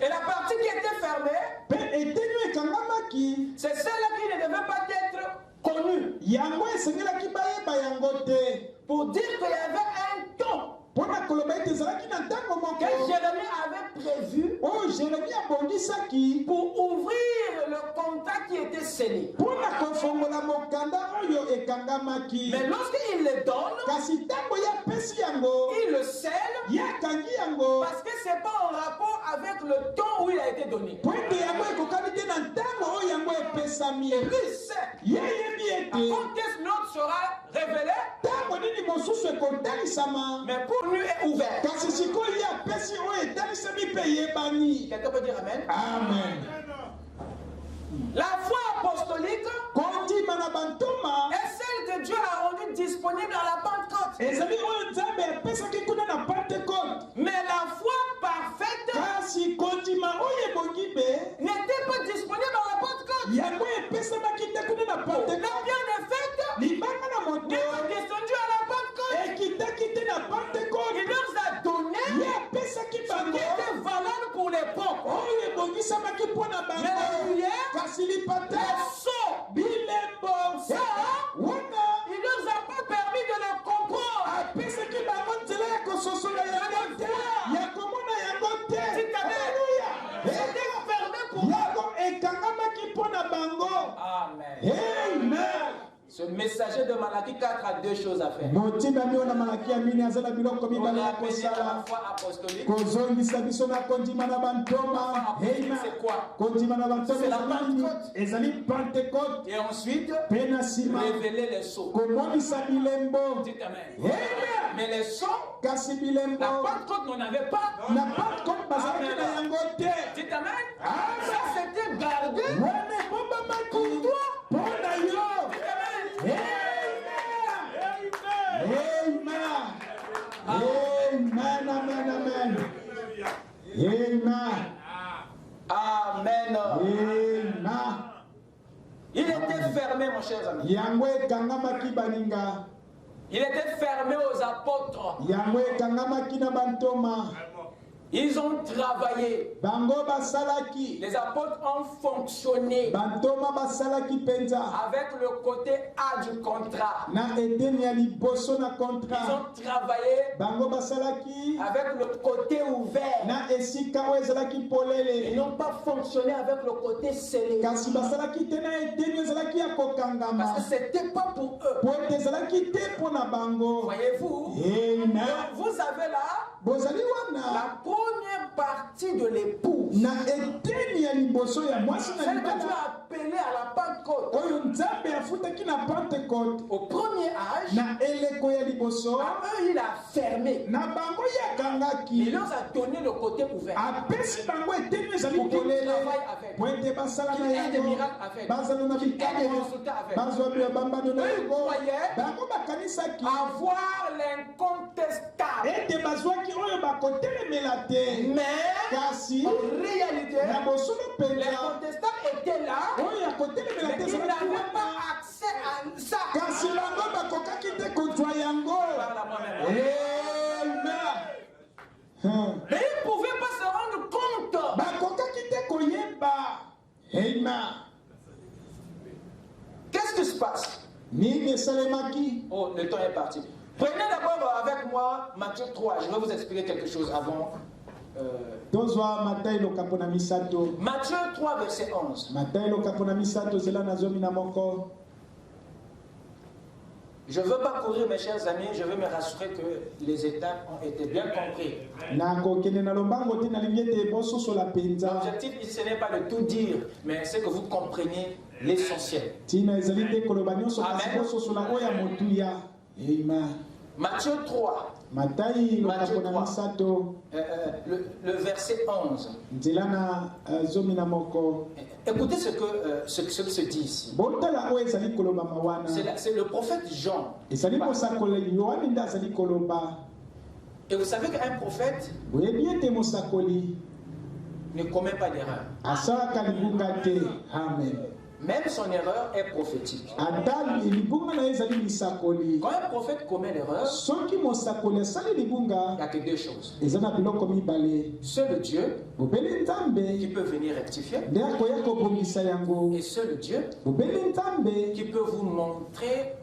la partie qui était fermée, c'est celle-là qui ne devait pas être connue. Pour dire qu'il y avait un temps que Jérémie avait prévu pour ouvrir le contrat qui était scellé. Mais lorsqu'il le donne, il le scelle parce que ce n'est pas en rapport avec le temps où il a été donné. Et lui sait quand est-ce l'autre sera révélé, mais pour lui est ouvert. Quelqu'un peut dire Amen? Amen. La foi apostolique est celle que Dieu a rendue disponible à la Pentecôte. Mais la foi parfaite n'était pas disponible à la Pentecôte. La bien faite n'est pas descendue à la Pentecôte. Il leur a donné ce qui était valable pour l'époque. Mais la lumière, les sceaux, il ne leur a pas permis de le comprendre. C'était fermé pour eux. Amen. Ce messager de Malachie 4 a deux choses à faire. On a appelé à la foi apostolique. C'est quoi? C'est la Pentecôte. Et ensuite, révéler les sceaux. Dites Amen. Mais les sceaux, la Pentecôte n'en avait pas. Dites Amen. Ça c'était gardé pour toi. Amen. Il était fermé, mon cher ami. Il était fermé aux apôtres. Ils ont travaillé. Les apôtres ont fonctionné avec le côté A du contrat. Ils ont travaillé avec le côté ouvert. Ils n'ont pas fonctionné avec le côté scellé. Parce que ce n'était pas pour eux. Voyez-vous, vous avez là la première partie de l'épouse. Celle que Dieu a appelée à la Pentecôte. Au premier âge, à eux il a fermé. Il leur a donné le côté ouvert. Pour qu'ils travaillent avec. Qu'ils aient des miracles avec. Qu'ils aient des résultats avec. Eux croyaient avoir l'incontestable. Mais en réalité, l'incontestable était là, mais ils n'avaient pas accès à ça. Mais ils ne pouvaient pas se rendre compte. Qu'est-ce qui se passe? Oh, le temps est parti. Prenez d'abord avec moi Matthieu 3. Je vais vous expliquer quelque chose avant. Matthieu 3, verset 11. Je ne veux pas courir, mes chers amis, je veux me rassurer que les étapes ont été bien compris. L'objectif ici, ce n'est pas de tout dire, mais c'est que vous compreniez l'essentiel. Amen. Matthieu 3. Le verset 11. Écoutez ce que se dit ici. C'est le prophète Jean. Et vous savez qu'un prophète ne commet pas d'erreur. Même son erreur est prophétique. Quand un prophète commet l'erreur, il n'y a que deux choses. Seul Dieu qui peut venir rectifier, et seul Dieu qui peut vous montrer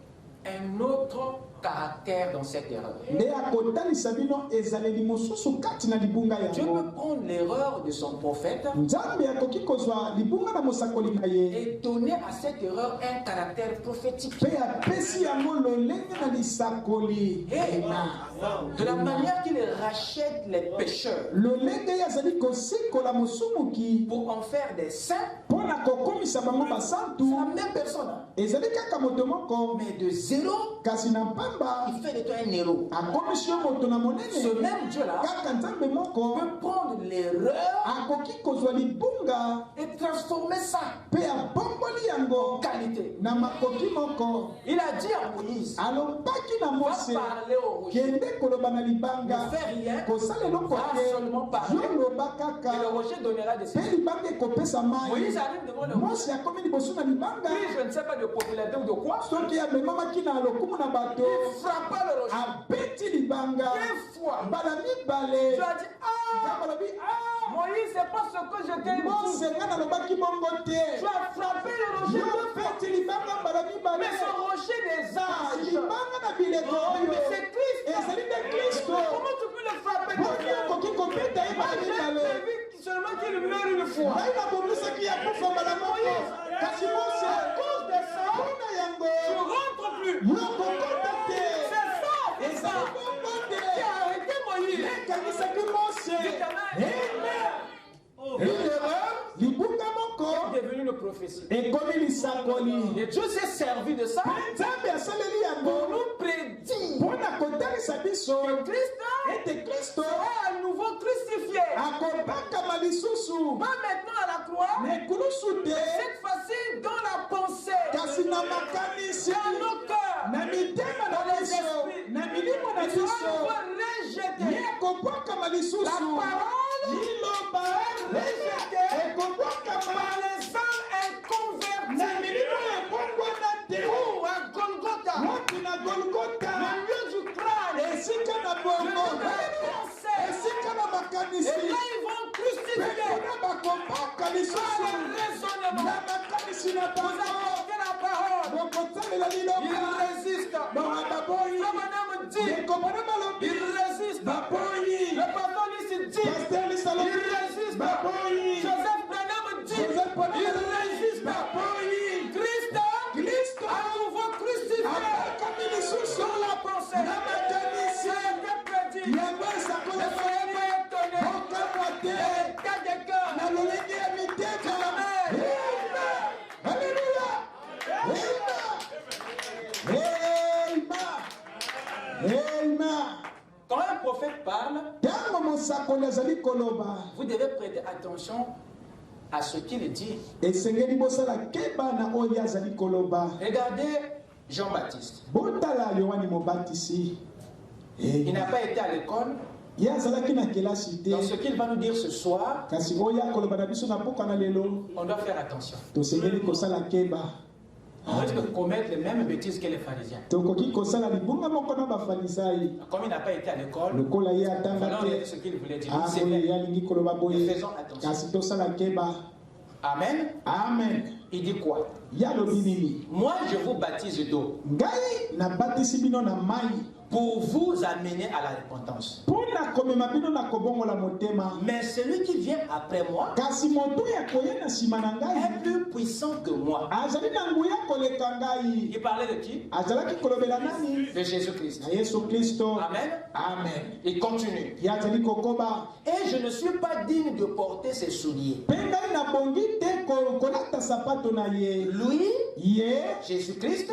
un autre caractère dans cette erreur. Dieu peut prendre l'erreur de son prophète et donner à cette erreur un caractère prophétique. De la manière qu'il rachète les pécheurs pour en faire des saints, c'est la même personne. Mais de zéro, il fait de toi un héros. Ce même Dieu-là peut prendre l'erreur et transformer ça en qualité. Il a dit à Moïse, va parler au rocher. Ne fais rien, va seulement parler, et le rocher donnera des signes. Moïse arrive devant le rocher. Puis je ne sais pas de popularité ou de quoi. Il frappa le rocher. 2 fois. Tu as dit, Moïse, c'est pas ce que je t'ai dit. Tu as frappé le rocher 2 fois. Mais ce rocher des âges, mais c'est Christ. Comment tu peux le frapper 2 fois? Seulement qu'il meurt une fois. À cause de ça, tu rentres plus. C'est ça. Qui a arrêté Moïse? Une erreur est devenue une prophétie. Et Dieu s'est servi de ça pour nous prédire que Christ sera à nouveau crucifié. Va maintenant à la croix, cette fois-ci dans la pensée, dans nos cœurs, dans les esprits. Il sera rejeté. La parole rejetée par les âmes inconvertis. Ou à Golgotha, le lieu du crâne, le lieu de la pensée. Et là, ils vont crucifier. Vous apportez la parole. Il résiste. La madame dit. Il résiste. Le pasteur dit. Il résiste. Joseph Branham dit. Il résiste. Christ a nouveau crucifié sur la pensée. Ça a été prédit. Ne soyez pas étonnés. Les cas de cœur. Quand un prophète parle, vous devez prêter attention à ce qu'il dit. Regardez Jean-Baptiste. Il n'a pas été à l'école. Dans ce qu'il va nous dire ce soir, on doit faire attention. On risque de commettre les mêmes bêtises que les pharisiens. Comme il n'a pas été à l'école, on a dit ce qu'il voulait dire. C'est vrai. Mais faisons attention. Amen. Amen. Il dit quoi? Moi, je vous baptise d'eau pour vous amener à la repentance. Mais celui qui vient après moi est plus puissant que moi. Il parlait de qui? De Jésus-Christ. Amen. Amen. Il continue. Et je ne suis pas digne de porter ses souliers. Lui, Jésus-Christ,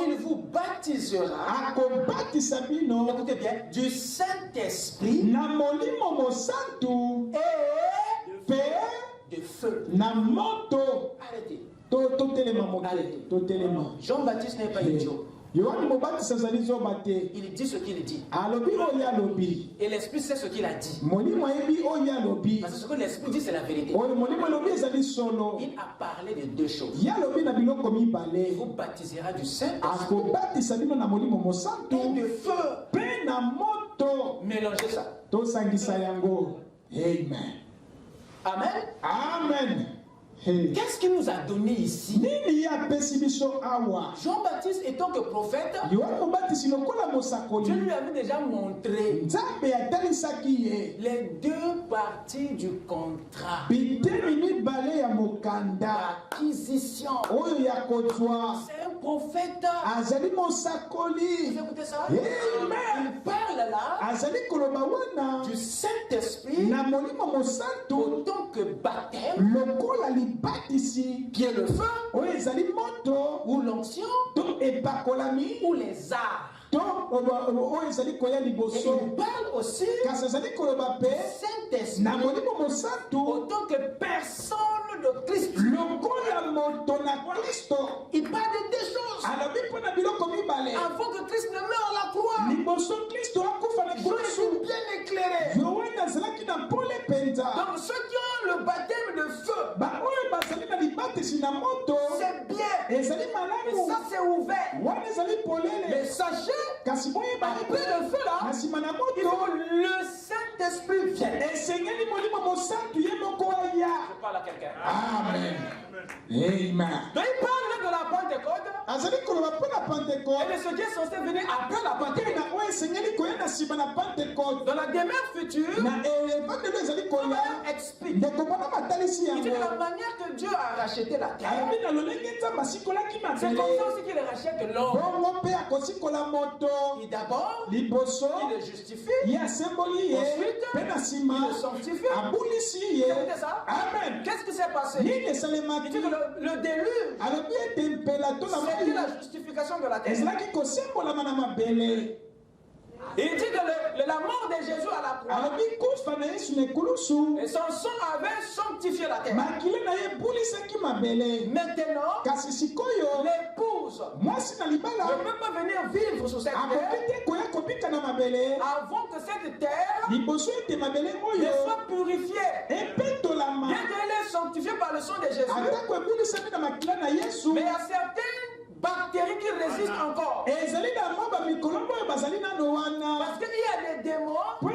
il vous baptisera, écoutez bien, du Saint-Esprit et de feu. Arrêtez. Jean-Baptiste n'est pas idiot. Il dit ce qu'il dit. Et l'Esprit sait ce qu'il a dit. Parce que ce que l'Esprit dit, c'est la vérité. Il a parlé de 2 choses. Il vous baptisera du Saint-Esprit et de feu. Mélangez ça. Amen. Amen. Amen. Qu'est-ce qu'il nous a donné ici? Jean-Baptiste étant que prophète, Dieu lui avait déjà montré les deux parties du contrat. L'acquisition. C'est un prophète. Vous écoutez ça? Il parle là du Saint-Esprit autant que baptême, qui est le feu, ou l'onction, ou les arts. Et il parle aussi du Saint-Esprit autant que personne de Christ. Il parle de deux choses. Avant que Christ ne meure à la croix, Dieu est bien éclairé. Donc ceux qui ont le baptême de feu, c'est bien. Et ça c'est ouvert. Mais sachez, après le feu là, il faut le Saint-Esprit vienne. Je parle à quelqu'un. Amen. Amen. Donc il parle de la Pentecôte. Et de ce qui est censé venir après la Pentecôte. Dans la demeure future, on explique. Il dit de la manière que Dieu a racheté la terre, c'est comme ça aussi qu'il rachète l'homme. Et d'abord, il le justifie. Ensuite, il le sanctifie. Écoutez ça. Amen. Qu'est-ce qui s'est passé? Il dit que le déluge, c'était la justification de la terre. Il dit que la mort de Jésus à la croix et son sang avait sanctifié la terre. Maintenant, l'épouse ne peut pas venir vivre sur cette terre avant que cette terre ne soit purifiée. Bien qu'elle est sanctifiée par le sang de Jésus, mais il y a certaines bactéries qui résistent encore. Parce qu'il y a des démons qui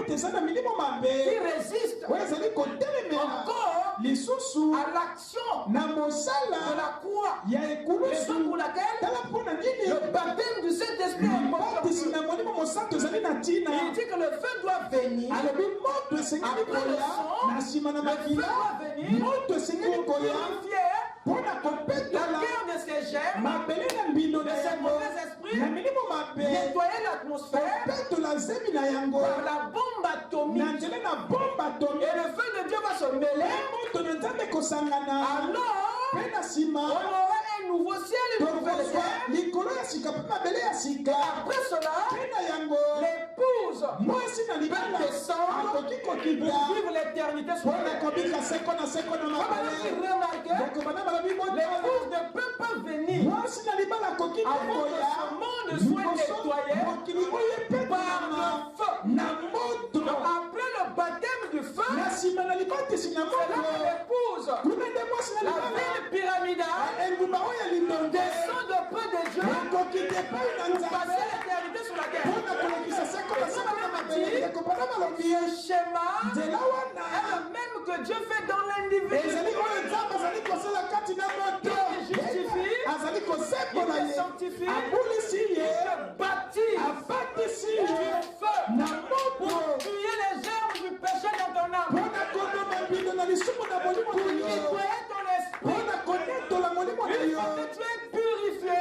résistent encore à l'action de la croix. Raison pour laquelle le baptême du Saint-Esprit est important. Il dit que le feu doit venir. Après le sang, le feu doit venir pour purifier la guerre de ces germes, de ces mauvais esprits, nettoyer l'atmosphère par la bombe atomique. Et le feu de Dieu va se mêler. Alors, on aura un nouveau ciel et une nouvelle terre. Après cela, l'épouse peut descendre pour vivre l'éternité sur la terre. L'épouse ne peut pas venir avant que ce monde soit nettoyé par le feu. Donc après le baptême du feu, c'est là que l'épouse, la ville pyramidale, descend de peu de Dieu pour passer l'éternité sur la terre. Le schéma est le même que Dieu fait dans l'individu. Il justifie, il sanctifie, il bâtit du feu pour tuer les germes du péché dans ton âme, pour nettoyer ton esprit. Une fois que tu es purifié,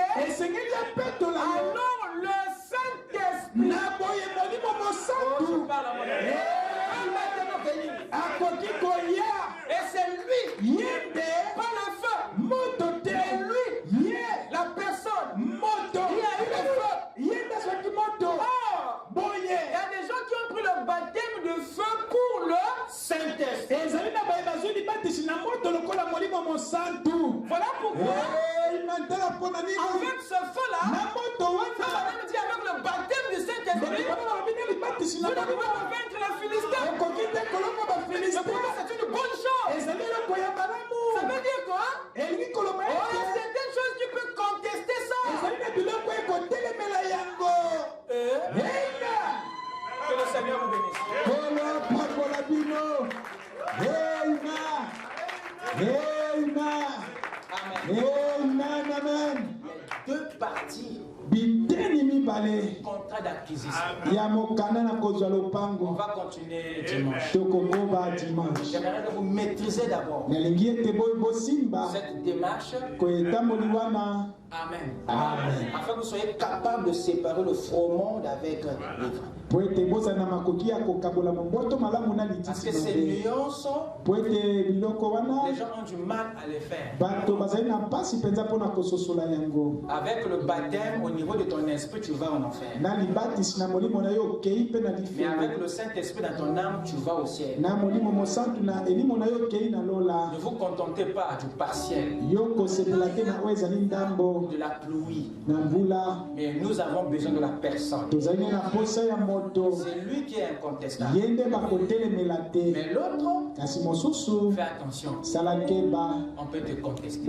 alors le Saint-Esprit, je parle à mon âme, maintenant venir. Et c'est lui, par le feu, et lui, la personne qui a eu le feu. Or, il y a des gens qui ont pris le baptême de feu pour le Saint-Esprit. Voilà pourquoi, avec ce feu-là, avec le baptême du Saint-Esprit, nous ne pouvons pas vaincre la Philistin. C'est une bonne chose. Ça veut dire quoi? Il y a certaines choses qui peuvent contester ça. Que le Seigneur vous bénisse. Amen. Amen, amen. Les deux parties. Contrat d'acquisition. On va continuer dimanche. J'aimerais que vous maîtrisez d'abord cette démarche. Amen. Amen. Afin que vous soyez capable de séparer le faux monde avec l'ivre. Parce que ces nuances, les gens ont du mal à les faire. Avec le baptême au niveau de ton esprit, tu vas en enfer. Mais avec le Saint-Esprit dans ton âme, tu vas au ciel. Ne vous contentez pas du partiel, de la pluie. Mais nous avons besoin de la personne. C'est lui qui est incontestable. Mais l'autre, fais attention. On peut te contester.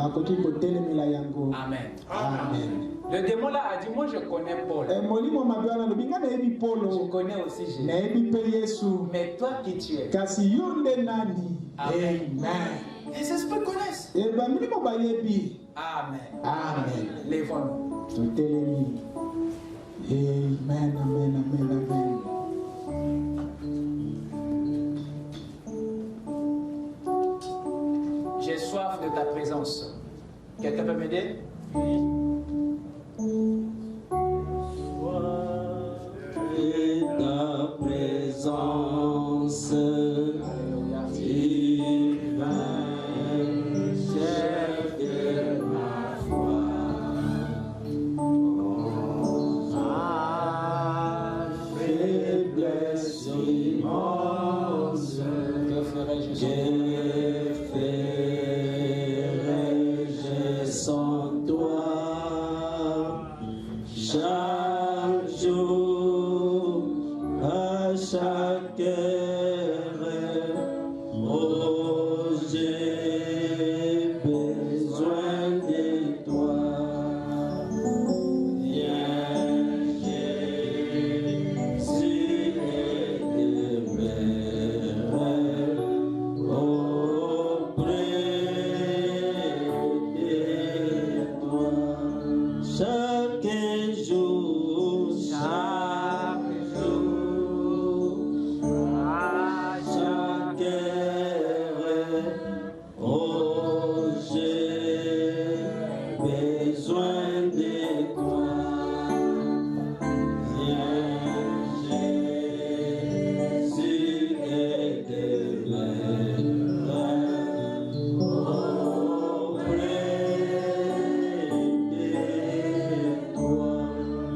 Amen. Amen. Le démon là a dit, moi je connais Paul. Je connais aussi Jésus. Mais toi qui tu es. Amen. Les esprits connaissent. Amen. Amen. Lèvons-nous. Amen, amen, amen, amen. J'ai soif de ta présence. Quelqu'un peut m'aider? Oui.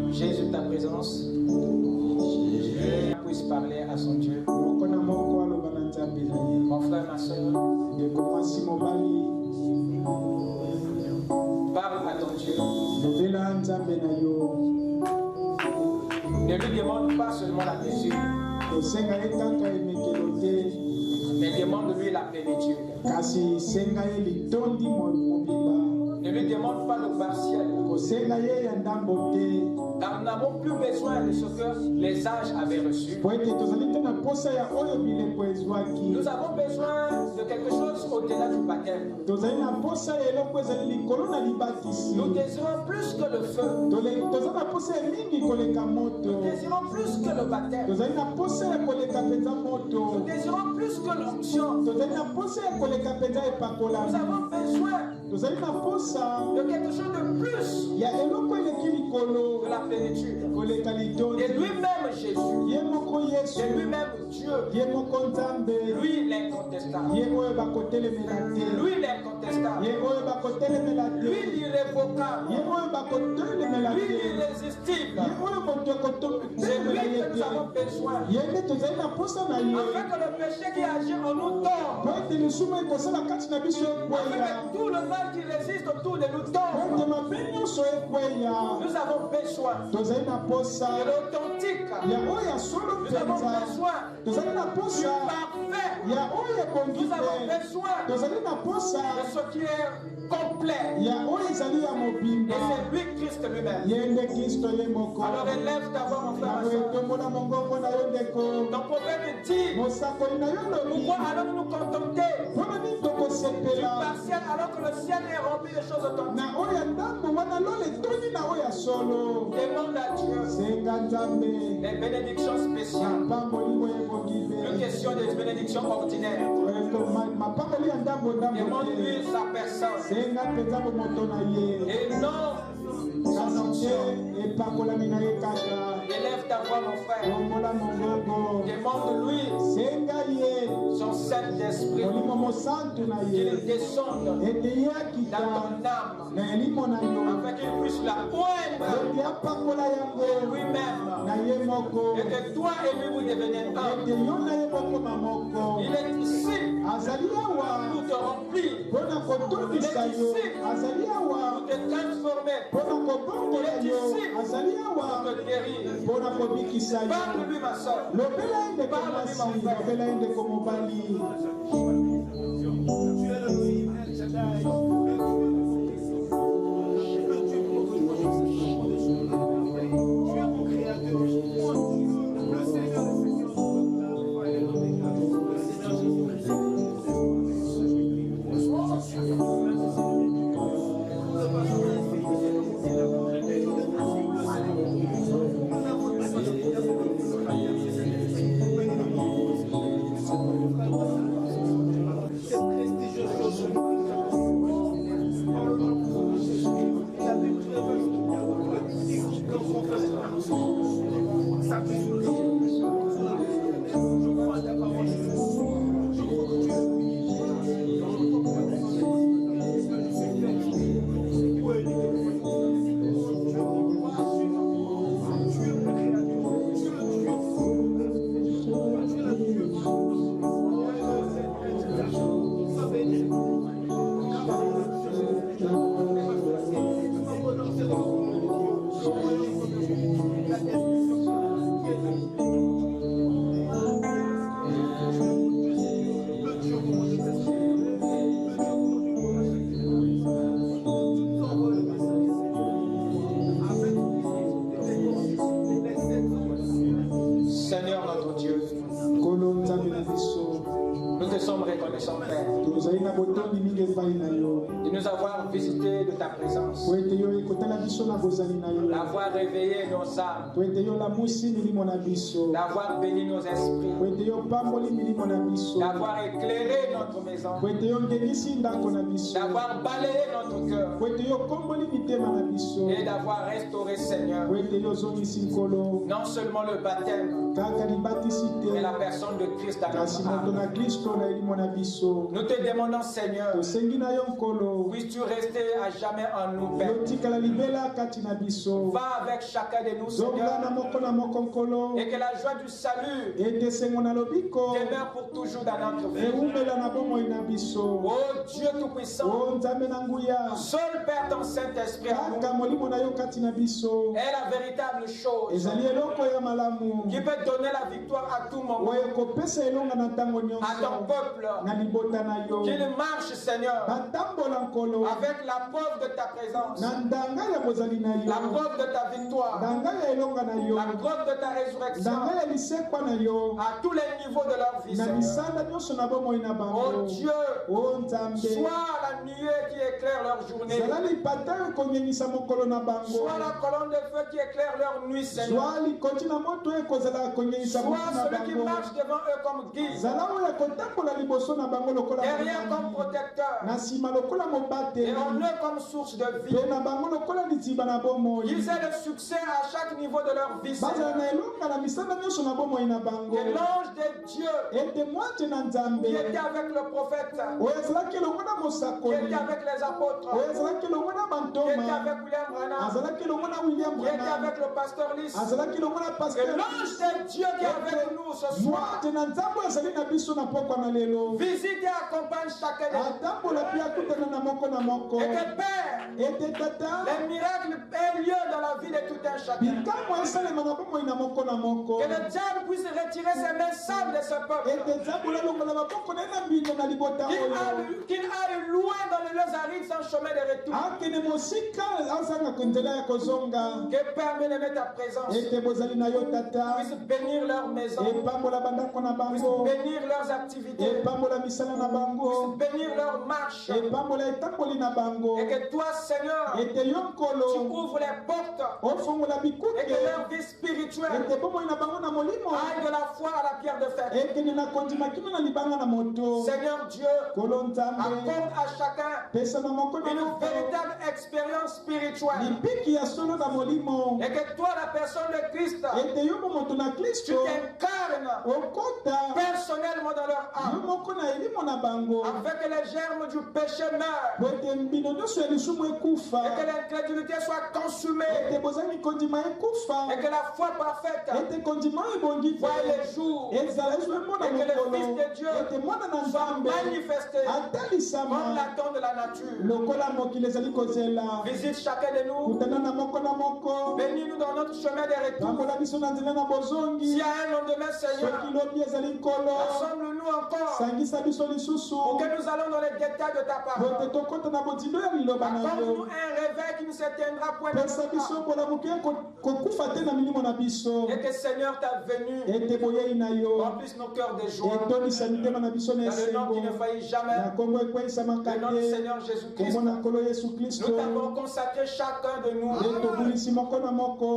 Soif de ta présence. Ne lui demande pas seulement la mesure, mais demande-lui la plénitude. Ne lui demande pas le partiel, car nous n'avons plus besoin de ce que les âges avaient reçu. Nous avons besoin de quelque chose au-delà du baptême. Nous désirons plus que le feu. Nous désirons plus que le baptême. Nous désirons plus que l'onction. Nous avons besoin de quelque chose de plus de la plénitude. De lui-même Jésus. De lui-même Dieu. Lui l'incontestable. Lui l'incontestable. Lui l'irrévocable. Lui l'irrésistible. C'est lui que nous avons besoin. Afin que le péché qui agit en nous tombe. Afin que tout le mal qui résiste autour de nous tombe. Nous avons besoin de l'authentique. Nous avons besoin du parfait. Nous avons besoin de ce qui est complet. Et c'est lui Christ lui-même. Alors élève d'abord mon frère. Ton prophète dit, pourquoi allons-nous nous contenter partiel alors que le ciel est rempli de choses authentiques. Demande à Dieu des bénédictions spéciales. Une question des bénédictions ordinaires. Demande-lui sa personne. Et non son onction. Élève ta voix, mon frère. Demande-lui son Saint-Esprit qu'il descende dans ton âme afin qu'il puisse la poindre de lui-même et que toi et lui vous devenez un. Il est ici pour te remplir. Il est ici pour te transformer. Il est ici pour te guérir. Parle-lui, ma soeur. Parle-lui, mon frère. De nous avoir visité de ta présence, d'avoir réveillé nos âmes, d'avoir béni nos esprits, d'avoir éclairé notre maison, d'avoir balayé notre cœur et d'avoir restauré, Seigneur, non seulement le baptême, mais la personne de Christ dans notre âme. Nous te demandons, Seigneur, puisses-tu rester à jamais en nous, Père. Va avec chacun de nous, Seigneur, et que la joie du salut demeure pour toujours dans notre vie. Oh Dieu Tout-Puissant, seul Père ton Saint-Esprit est la véritable chose qui peut donner la victoire à tout moment, à ton peuple, qu'il marche, Seigneur, avec la preuve de ta présence, la preuve de ta victoire, la preuve de ta résurrection à tous les niveaux de leur vie, Seigneur. Oh Dieu, sois la nuée qui éclaire leur journée, sois la colonne de feu qui éclaire leur nuit, Seigneur. Sois celui qui marche devant eux comme guide, derrière comme protecteur, et en eux comme source de vie. Qu'ils aient le succès à chaque niveau de leur vie, Seigneur. Que l'ange de Dieu qui était avec le prophète, qui était avec les apôtres, qui était avec William Branham, qui était avec le pasteur Lys, que l'ange de Dieu qui est avec nous ce soir visite et accompagne chacun de nous. Et que Père, les miracles aient lieu dans la vie de tout un chacun. Que le diable puisse retirer ses mains sales de ce peuple. Qu'il aille loin dans les lieux arides sans chemin de retour. Que permet de mettre ta présence. Puisse bénir leur maison. Puisse bénir leurs activités. Puisse bénir leur marche. Et que toi, Seigneur, tu ouvres les portes. Et que leur vie spirituelle aille de la foi à la pierre de fer. Seigneur Dieu, accorde à chacun une véritable expérience spirituelle. Et que toi, la personne de Christ, tu t'incarnes personnellement dans leur âme. Afin que les germes du péché meurent. Et que l'incrédulité soit consumée. Et que la foi parfaite voie les jours. Et que le Fils de Dieu soit manifesté comme l'attend de la nature. Visite chacun de nous. Bénis-nous dans notre chemin de retour. S'il y a un lendemain, Seigneur, rassemble-nous encore pour que nous allons dans les détails de ta parole. Accorde-nous un réveil qui ne s'éteindra point de nous. Et que Seigneur, ta venue remplisse nos cœurs de joie. Dans le nom qui ne faillit jamais, le nom du Seigneur Jésus-Christ, nous t'avons consacré chacun de nous.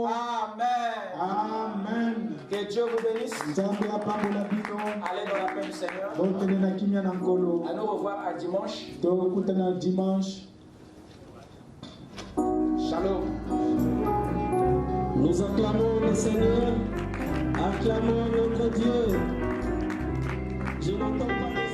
Amen. Amen. Que Dieu vous bénisse. Allez dans la paix du Seigneur. À nous revoir à dimanche. Shalom. Nous acclamons le Seigneur, acclamons notre Dieu. Je n'entends pas.